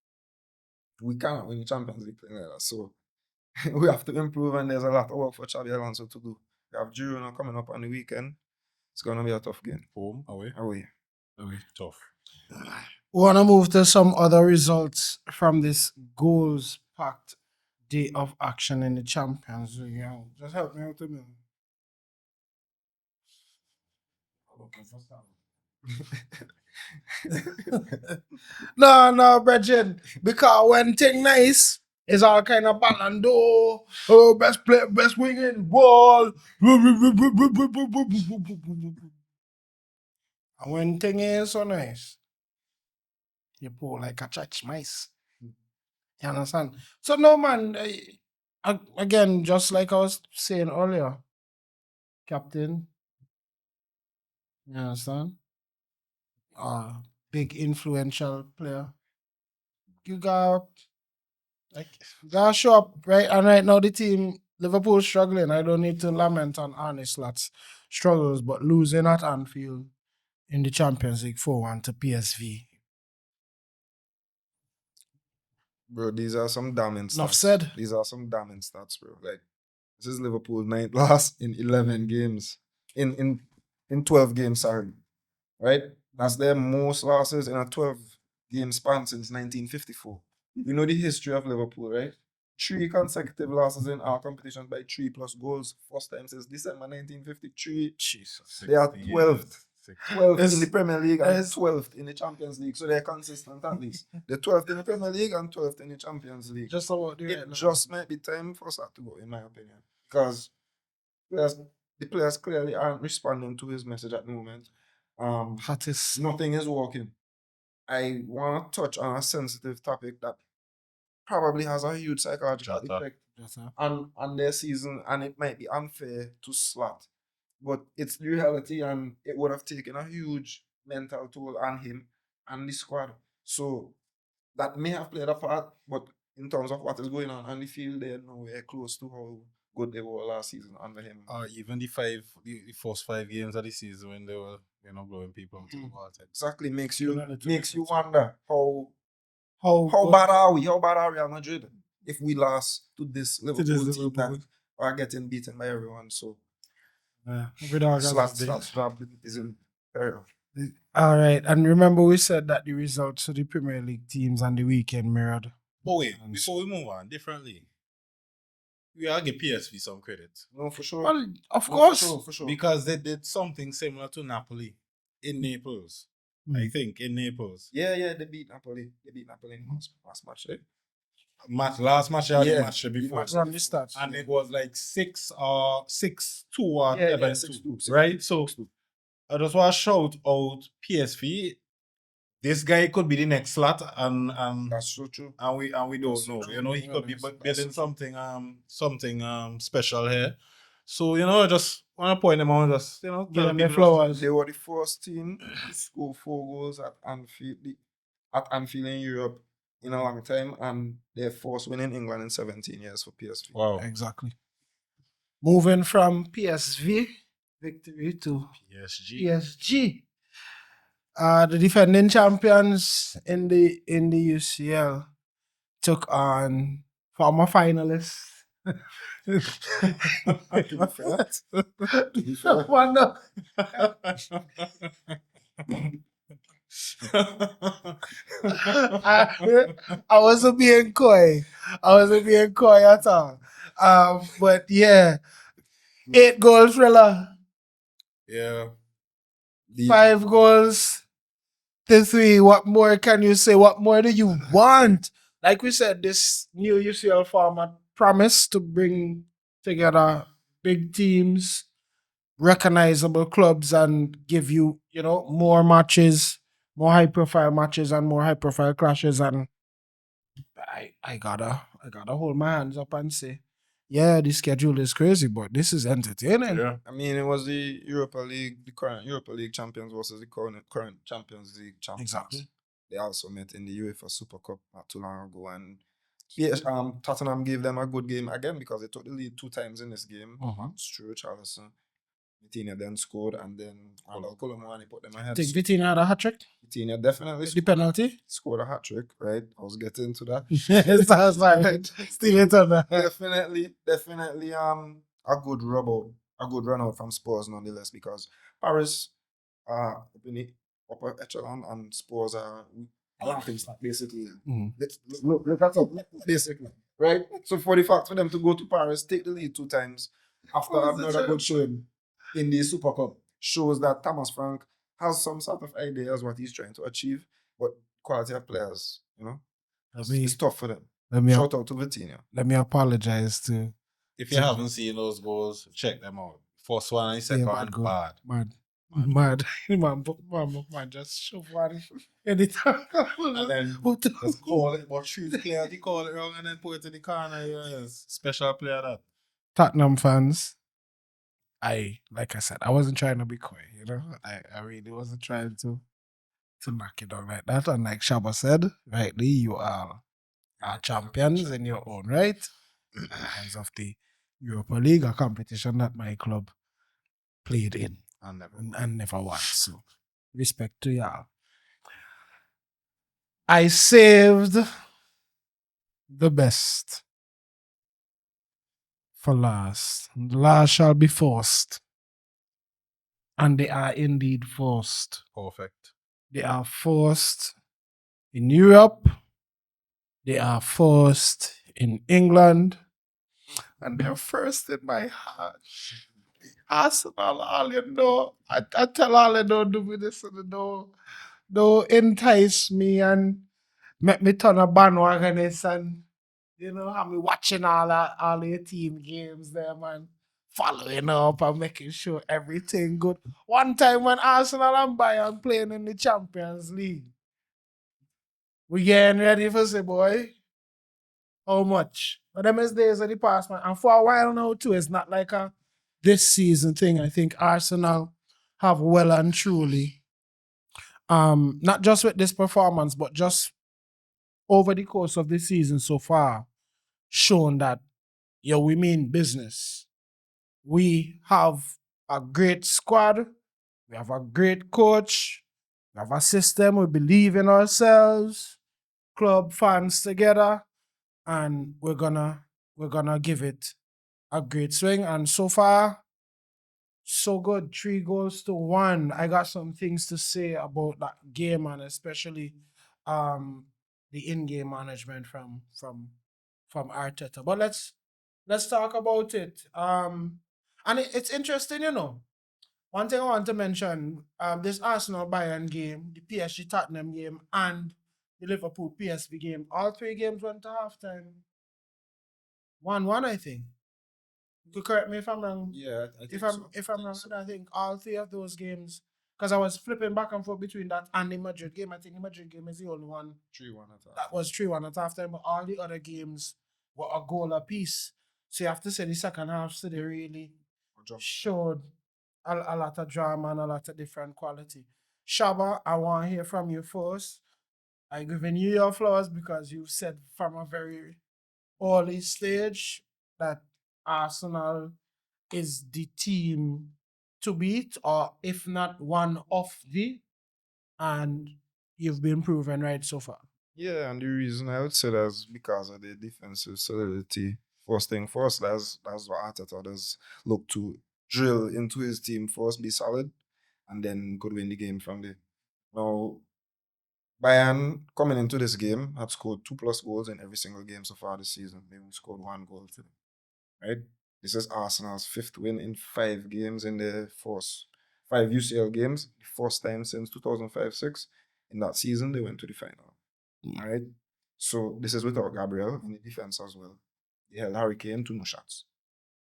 We cannot win the Champions League playing like that. So we have to improve, and there's a lot of work for Xabi Alonso to do. We have Girona coming up on the weekend. It's going to be a tough game. Home, away? Away. Tough. We want to move to some other results from this goals-packed day of action in the Champions League. Yeah. Just help me out a minute. No, Bridget. Because when thing nice, it's all kind of Ballon d'Or. Oh, best player, best wing in ball. And when thing is so nice, you pull like a church mice. You understand? So no, man. Again, just like I was saying earlier, captain. You understand? Big influential player. You gotta show up, right? And right now the team, Liverpool struggling. I don't need to lament on Arne Slot's struggles, but losing at Anfield in the Champions League 4-1 to PSV. Bro, these are some damning stats. Enough said. These are some damning stats, bro. Like, this is Liverpool's 9th loss in 11 games. In 12 games, sorry. Right? That's their most losses in a 12-game span since 1954. You know the history of Liverpool, right? 3 consecutive losses in our competitions by 3+ goals. First time since December 1953. Jesus. They are 12th. 12th in the Premier League and 12th in the Champions League. So they're consistent at least. They're 12th in the Premier League and 12th in the Champions League. Just about It just might be time for that to go, in my opinion. Because the players clearly aren't responding to his message at the moment. Nothing is working. I want to touch on a sensitive topic that probably has a huge psychological Jota. effect on their season, and it might be unfair to slot, but it's the reality, and it would have taken a huge mental toll on him and the squad. So that may have played a part, but in terms of what is going on the field, they're nowhere close to how good they were last season under him. Or even the first 5 games of the season when they were, blowing people out of the water. Exactly, makes you Penalty wonder how How bad are we? How bad are Real Madrid if we lost to this Liverpool team that are getting beaten by everyone? So slots drop is in peril. All right, and remember we said that the results of the Premier League teams on the weekend mirrored. But wait, before we move on, differently, we gotta give PSV some credit. No, for sure. Well, of course. For sure. Because they did something similar to Napoli in Naples. I think in Naples. Yeah, they beat Napoli. They beat Napoli in last match, right? Last match or the match before. From the start. And it was like 6-2 or 6-2, right? So I just want to shout out PSV. This guy could be the next slot, and that's so true. And we don't know. He could be building something special here. So I just want to point them out. Just tell them flowers. They were the first team to score 4 goals at Anfield in Europe in a long time, and their first win in England in 17 years for PSV. Wow, exactly. Moving from PSV victory to PSG. The defending champions in the UCL took on former finalists. I wasn't being coy. At all. But yeah, 8 goal thriller. Yeah. 5 goals to 3. What more can you say? What more do you want? Like we said, this new UCL format promised to bring together big teams, recognizable clubs, and give you, more matches, more high-profile matches, and more high-profile clashes. And I gotta hold my hands up and say, yeah, the schedule is crazy, but this is entertaining. Yeah. I mean, it was the current Europa League champions versus the current Champions League champions. Exactly. They also met in the UEFA Super Cup not too long ago, and Tottenham gave them a good game again because they took the lead 2 times in this game. Stuart Charleston. Vitinha then scored, and then Colomani put them ahead. I think Vitinha had a hat-trick? Vitinha definitely the penalty? Scored a hat-trick, right? I was getting to that. Yes, that's right. Steven Turner. Definitely a good run out from Spurs nonetheless, because Paris are in the upper echelon and Spurs are a laughing stock, basically. Look at that, basically. Right? So for the fact for them to go to Paris, take the lead 2 times after another good showing in the Super Cup shows that Thomas Frank has some sort of ideas what he's trying to achieve, but quality of players, it's tough for them. Shout out to Vitinha. Let me apologize to. If you haven't seen those goals, check them out. First one and second one, bad. Mad. Man, just shove one anytime. And then just call it, but shoot clear, you call it wrong and then put it in the corner. Yes. Special player that. Tottenham fans, like I said, I wasn't trying to be coy, I really wasn't trying to knock it down like that. And like Shaba said, rightly, you are champions in your own right. In terms of the Europa League, a competition that my club played in and never won. So, respect to y'all. I saved the best for last. The last shall be forced. And they are indeed forced. Perfect. They are forced in Europe. They are forced in England. And they're first in my heart. Arsenal, all you know. I tell all you don't do me this and don't entice me and make me turn a bandwagonist and have me watching all your team games there, man. Following up and making sure everything good. One time when Arsenal and Bayern playing in the Champions League, we getting ready for say, boy, how much. But them is days of the past, man. And for a while now too, it's not like a this season thing. I think Arsenal have well and truly, not just with this performance, but just over the course of the season so far, shown that we mean business. We have a great squad. We have a great coach. We have a system. We believe in ourselves. Club fans together, and we're gonna give it a great swing. And so far, so good. 3-1. I got some things to say about that game, and especially the in-game management from Arteta. But let's talk about it. And it's interesting, One thing I want to mention, this Arsenal Bayern game, the PSG Tottenham game, and the Liverpool PSV game, all three games went to halftime. 1-1, I think. You could correct me if I'm wrong. Yeah, I think If I'm wrong, I think all three of those games, because I was flipping back and forth between that and the Madrid game. I think the Madrid game is the only one 3-1 at half. that was 3-1 at halftime, but all the other games were a goal apiece. So you have to say the second half, so they really showed a lot of drama and a lot of different quality. Shaba, I want to hear from you first. I'm giving you your flowers because you've said from a very early stage that Arsenal is the team to beat, or if not one of the, and you've been proven right so far. Yeah, and the reason I would say that's because of the defensive solidity. First thing first, that's what Arteta does look to drill into his team first, be solid, and then could win the game from there. Now, Bayern coming into this game had scored 2+ goals in every single game so far this season. They only scored 1 goal today. Right? This is Arsenal's 5th win in 5 games in the first 5 UCL games. The first time since 2005-06. In that season, they went to the final. All right. So this is without Gabriel in the defense as well. They held Harry Kane to no shots.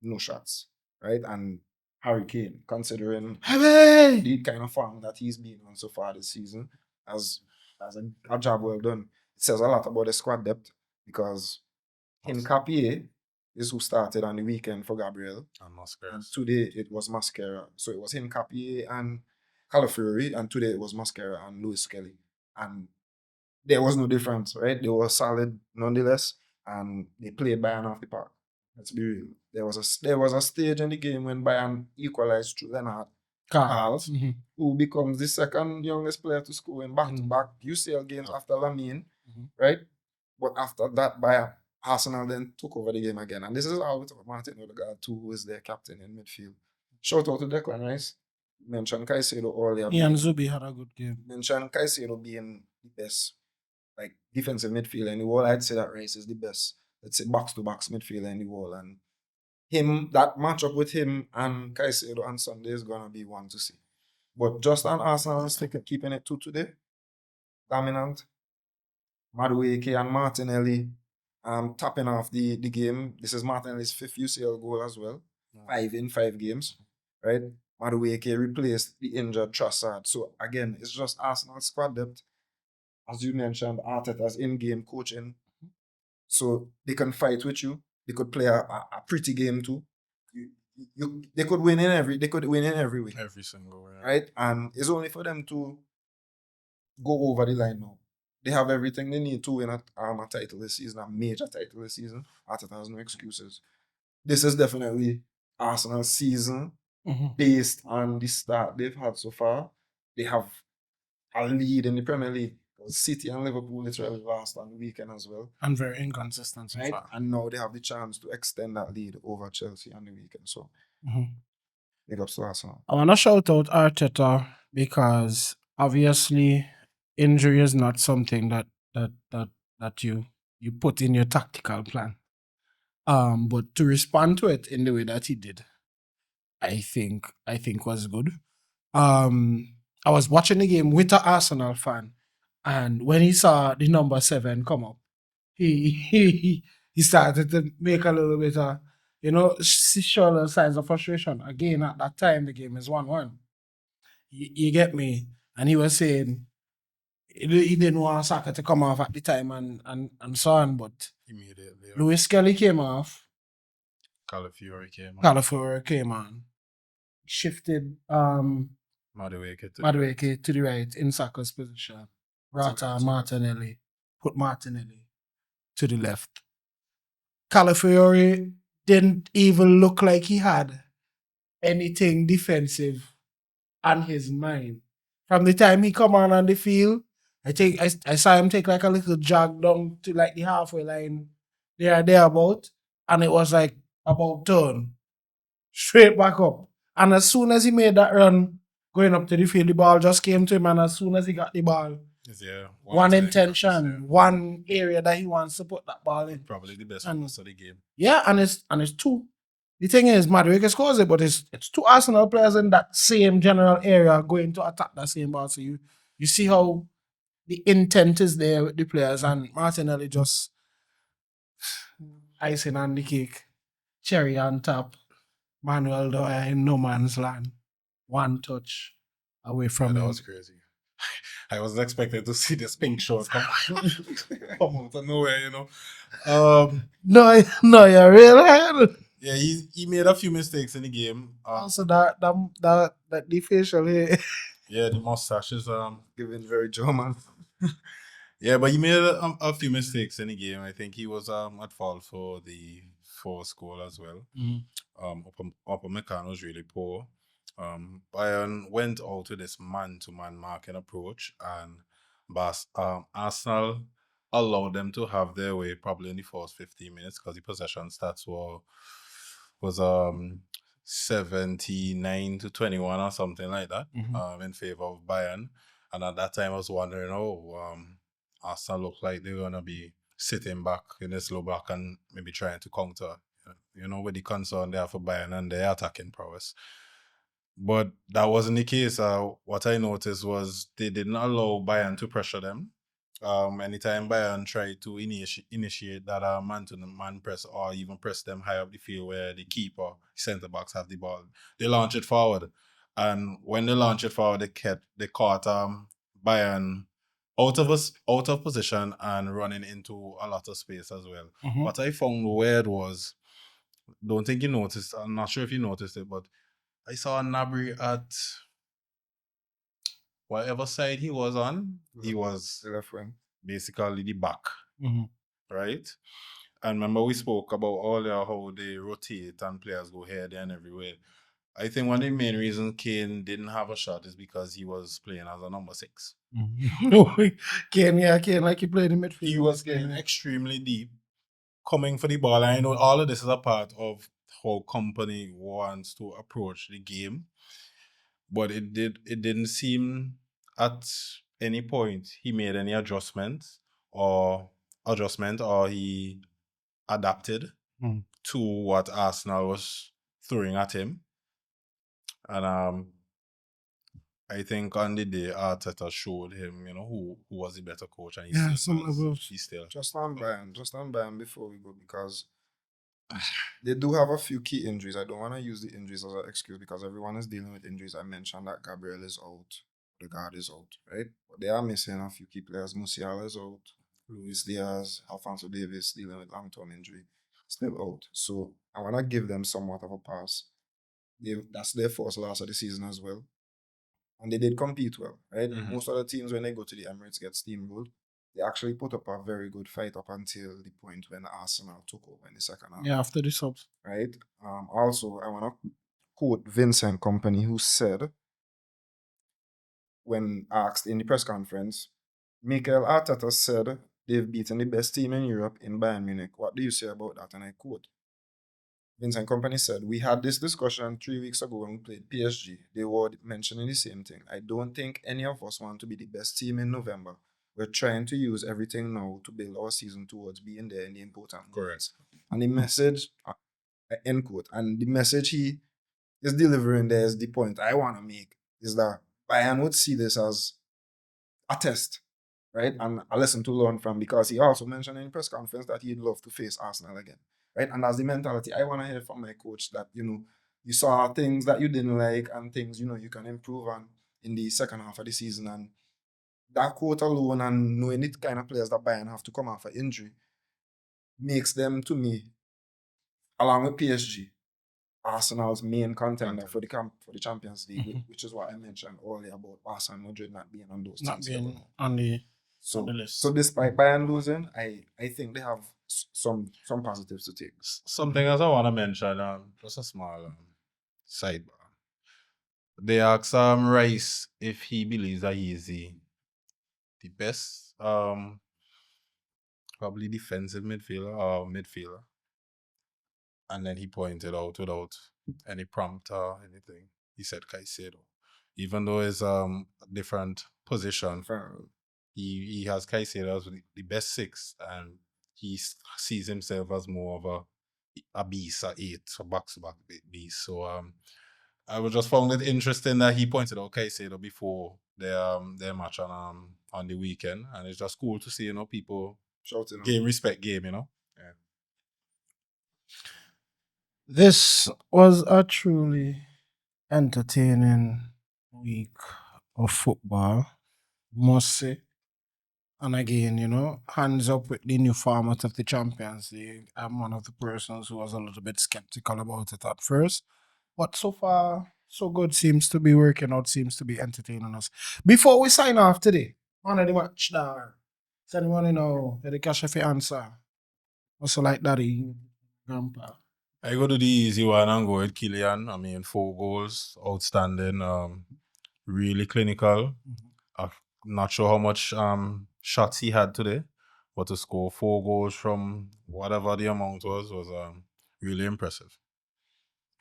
No shots. Right? And Harry Kane, considering the kind of form that he's been on so far this season, as a job well done. It says a lot about the squad depth because Nkapie is who started on the weekend for Gabriel. And today it was Mascara. So it was Nkapie and Calafiori, and today it was Mascara and Lewis Kelly. And there was no difference, right? They were solid nonetheless, and they played Bayern off the park. Let's be real. There was a stage in the game when Bayern equalized through Leonard Carls, who becomes the second youngest player to score in back-to-back UCL games after Lamine, right? But after that, Arsenal then took over the game again. And this is all without Martin Odegaard too, who is their captain in midfield. Shout out to Declan Rice. Mentioned Caicedo earlier. He and Zubi had a good game. Mentioned Caicedo being the best defensive midfielder in the world. I'd say that Rice is the best, let's say, box-to-box midfielder in the world. And that matchup with him and Caicedo on Sunday is going to be one to see. But just on Arsenal, keeping it 2 today. Dominant. Madueke and Martinelli tapping off the game. This is Martinelli's 5th UCL goal as well. 5 in 5 games. Right? Madueke replaced the injured Trossard. So again, it's just Arsenal squad depth. As you mentioned, Arteta's in-game coaching. So they can fight with you. They could play a pretty game too. They could win in every week. Every single way. Right? And it's only for them to go over the line now. They have everything they need to win a title this season, a major title this season. Arteta has no excuses. This is definitely Arsenal's season based on the start they've had so far. They have a lead in the Premier League. City and Liverpool literally lost on the weekend as well. And very inconsistent so far. And now they have the chance to extend that lead over Chelsea on the weekend. So, big ups to Arsenal. I want to shout out Arteta because obviously injury is not something that you put in your tactical plan. But to respond to it in the way that he did, I think was good. I was watching the game with an Arsenal fan, and when he saw the number 7 come up, he started to make a little bit of, show signs of frustration. Again, at that time, the game is 1-1. You get me? And he was saying he didn't want Saka to come off at the time and so on, but immediately. Louis Skelly came off. Calafiori came on. Calafiori came on. Shifted Madueke to the right in Saka's position. Rata and Martinelli. Put Martinelli to the left. Calafiori didn't even look like he had anything defensive on his mind. From the time he come on the field, I think I saw him take like a little jog down to like the halfway line thereabout, and it was like about turn. Straight back up. And as soon as he made that run going up to the field, the ball just came to him, and as soon as he got the ball, one intention, one area that he wants to put that ball in. Probably the best pass of the game. Yeah, and it's two. The thing is, Madueke scores it, but it's two Arsenal players in that same general area going to attack that same ball. So you see how the intent is there with the players, and Martinelli just icing on the cake, cherry on top. Manuel Neuer in no man's land. One touch away from him. That was crazy. I wasn't expecting to see this pink short come out of nowhere, you know. No, you're real. Yeah, he made a few mistakes in the game. Also, that the facial hair. Yeah, the mustache is Giving very German. Yeah, but he made a few mistakes in the game. I think he was at fault for the fourth goal as well. Upper Meccano was really poor. Bayern went out with this man-to-man marking approach, and Arsenal allowed them to have their way probably in the first 15 minutes because the possession stats was 79-21 or something like that in favor of Bayern. And at that time, I was wondering, Arsenal look like they're going to be sitting back in this low block and maybe trying to counter, with the concern they have for Bayern and their attacking prowess. But that wasn't the case. What I noticed was they didn't allow Bayern to pressure them. Anytime Bayern tried to initiate that man-to-man press or even press them high up the field where the keeper, centre-backs have the ball, they launch it forward. And when they launch it forward, they caught Bayern out of position and running into a lot of space as well. What I found weird was, don't think you noticed, I'm not sure if you noticed it, but I saw Gnabry at whatever side he was on. He was the left wing, basically the back, right? And remember we spoke about earlier how they rotate and players go here, there, and everywhere. I think one of the main reasons Kane didn't have a shot is because he was playing as a number 6. Kane like he played in midfield. He was getting extremely deep, coming for the ball. And I know all of this is a part of how company wants to approach the game. But it didn't seem at any point he made any adjustment or he adapted to what Arsenal was throwing at him. And I think on the day Arteta showed him, who was the better coach, and he still just on Bayern before we go, because they do have a few key injuries. I don't want to use the injuries as an excuse because everyone is dealing with injuries. I mentioned that Gabriel is out, the guard is out, right? But they are missing a few key players. Musiala is out, Luis Diaz, Alphonso Davies dealing with long-term injury, still out. So I want to give them somewhat of a pass. That's their first loss of the season as well. And they did compete well, right? Most of the teams, when they go to the Emirates, get steamrolled. They actually put up a very good fight up until the point when Arsenal took over in the second half. Yeah, after the subs. Right? Also, I want to quote Vincent Kompany, who said, when asked in the press conference, Mikel Arteta said they've beaten the best team in Europe in Bayern Munich. What do you say about that? And I quote, Vincent Kompany said, we had this discussion 3 weeks ago when we played PSG. They were mentioning the same thing. I don't think any of us want to be the best team in November. We're trying to use everything now to build our season towards being there in the important moments. And the message, end quote, and the message he is delivering there is the point I want to make, is that Bayern would see this as a test, right? And a lesson to learn from, because he also mentioned in the press conference that he'd love to face Arsenal again. Right? And that's the mentality I want to hear from my coach, that, you saw things that you didn't like and things, you can improve on in the second half of the season. And that quote alone, and knowing the kind of players that Bayern have to come off for injury, makes them, to me, along with PSG, Arsenal's main contender for the Champions League, which is what I mentioned earlier about Arsenal Madrid not being on those Not teams. being on the list. So despite Bayern losing, I think they have some positives to take. Something else I want to mention, just a small sidebar. They asked Rice if he believes that he is the best, probably defensive midfielder or midfielder. And then he pointed out without any prompt or anything. He said Caicedo. Even though it's a different position, he has Caicedo as the best six, and he sees himself as more of a beast, a 8, a box-to-back beast. So I was just found it interesting that he pointed out Caicedo before their match on the weekend, and it's just cool to see, people shouting respect game, Yeah. This was a truly entertaining week of football, must say. And again, hands up with the new format of the Champions League. I'm one of the persons who was a little bit skeptical about it at first. But so far, so good. Seems to be working out, seems to be entertaining us. Before we sign off today, one of the match there. Does anyone know the cash if answer? Also like daddy, grandpa. I go to the easy one and go with Kylian. I mean, 4 goals, outstanding, really clinical. I'm not sure how much shots he had today, but to score 4 goals from whatever the amount was really impressive.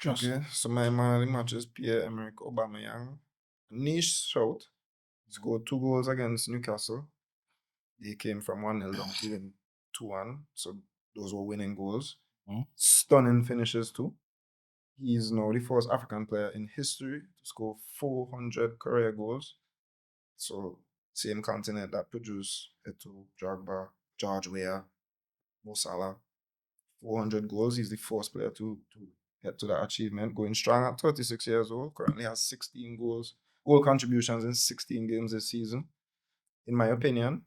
Okay, so my man of the match is Pierre-Emerick Aubameyang. Niche shout. Scored 2 goals against Newcastle. They came from 1-0 down to even 2-1. So those were winning goals. Stunning finishes too. He's now the first African player in history to score 400 career goals. So same continent that produced Eto'o, Drogba, George Weah, Mo Salah. 400 goals. He's the first player to get to that achievement. Going strong at 36 years old. Currently has 16 goal contributions in 16 games this season. In my opinion,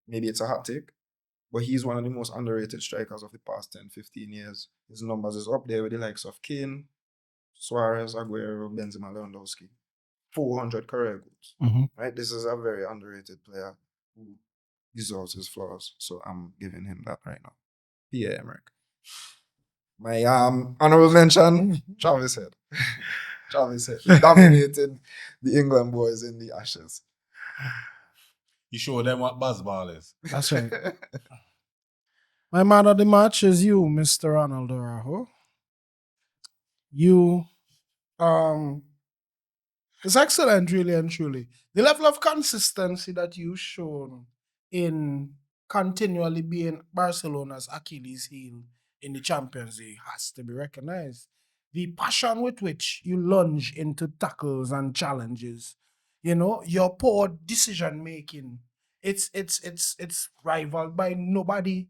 maybe it's a hot take, but he's one of the most underrated strikers of the past 10, 15 years. His numbers is up there with the likes of Kane, Suarez, Aguero, Benzema, Lewandowski. 400 career goals. Right? This is a very underrated player who deserves his flowers. So I'm giving him that right now. Pierre-Emerick. My honorable mention, Travis Head. Travis Head. He dominated the England boys in the Ashes. You show them what basketball is. That's right. My man of the match is you, Mr. Ronald Araujo. You, it's excellent, really and truly. The level of consistency that you've shown in continually being Barcelona's Achilles heel in the Champions League has to be recognized. The passion with which you lunge into tackles and challenges, your poor decision making, it's rivaled by nobody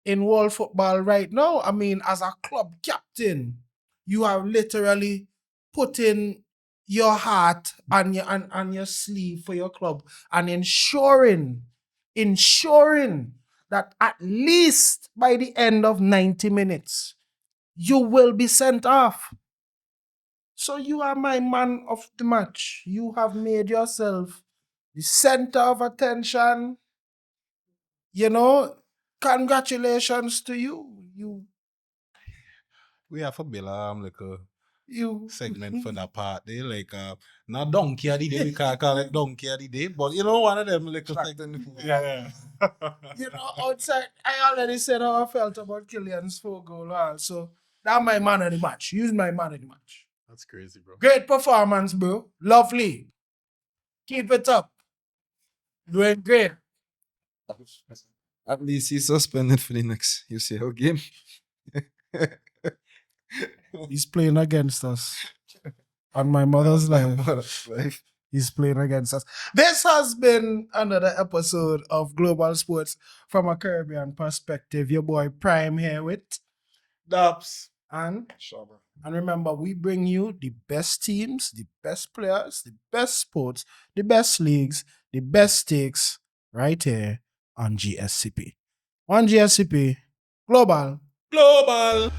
in world football right now. I mean, as a club captain, you have literally put in your heart and your sleeve for your club and ensuring that at least by the end of 90 minutes, you will be sent off. So you are my man of the match. You have made yourself the center of attention. Congratulations to you. We have a bill like a segment for that part. They like not donkey of the day, we can't call it donkey of the day, but one of them like yeah. Outside, I already said how I felt about Kylian's 4 goal. So that's my man of the match. Use my man of the match. That's crazy, bro. Great performance, bro. Lovely. Keep it up. Doing great. At least he's suspended for the next UCL game. He's playing against us. On my mother's life. He's playing against us. This has been another episode of Global Sports from a Caribbean perspective. Your boy Prime here with Daps and Shabba. And remember, we bring you the best teams, the best players, the best sports, the best leagues, the best stakes right here on GSCP. On GSCP, Global. Global.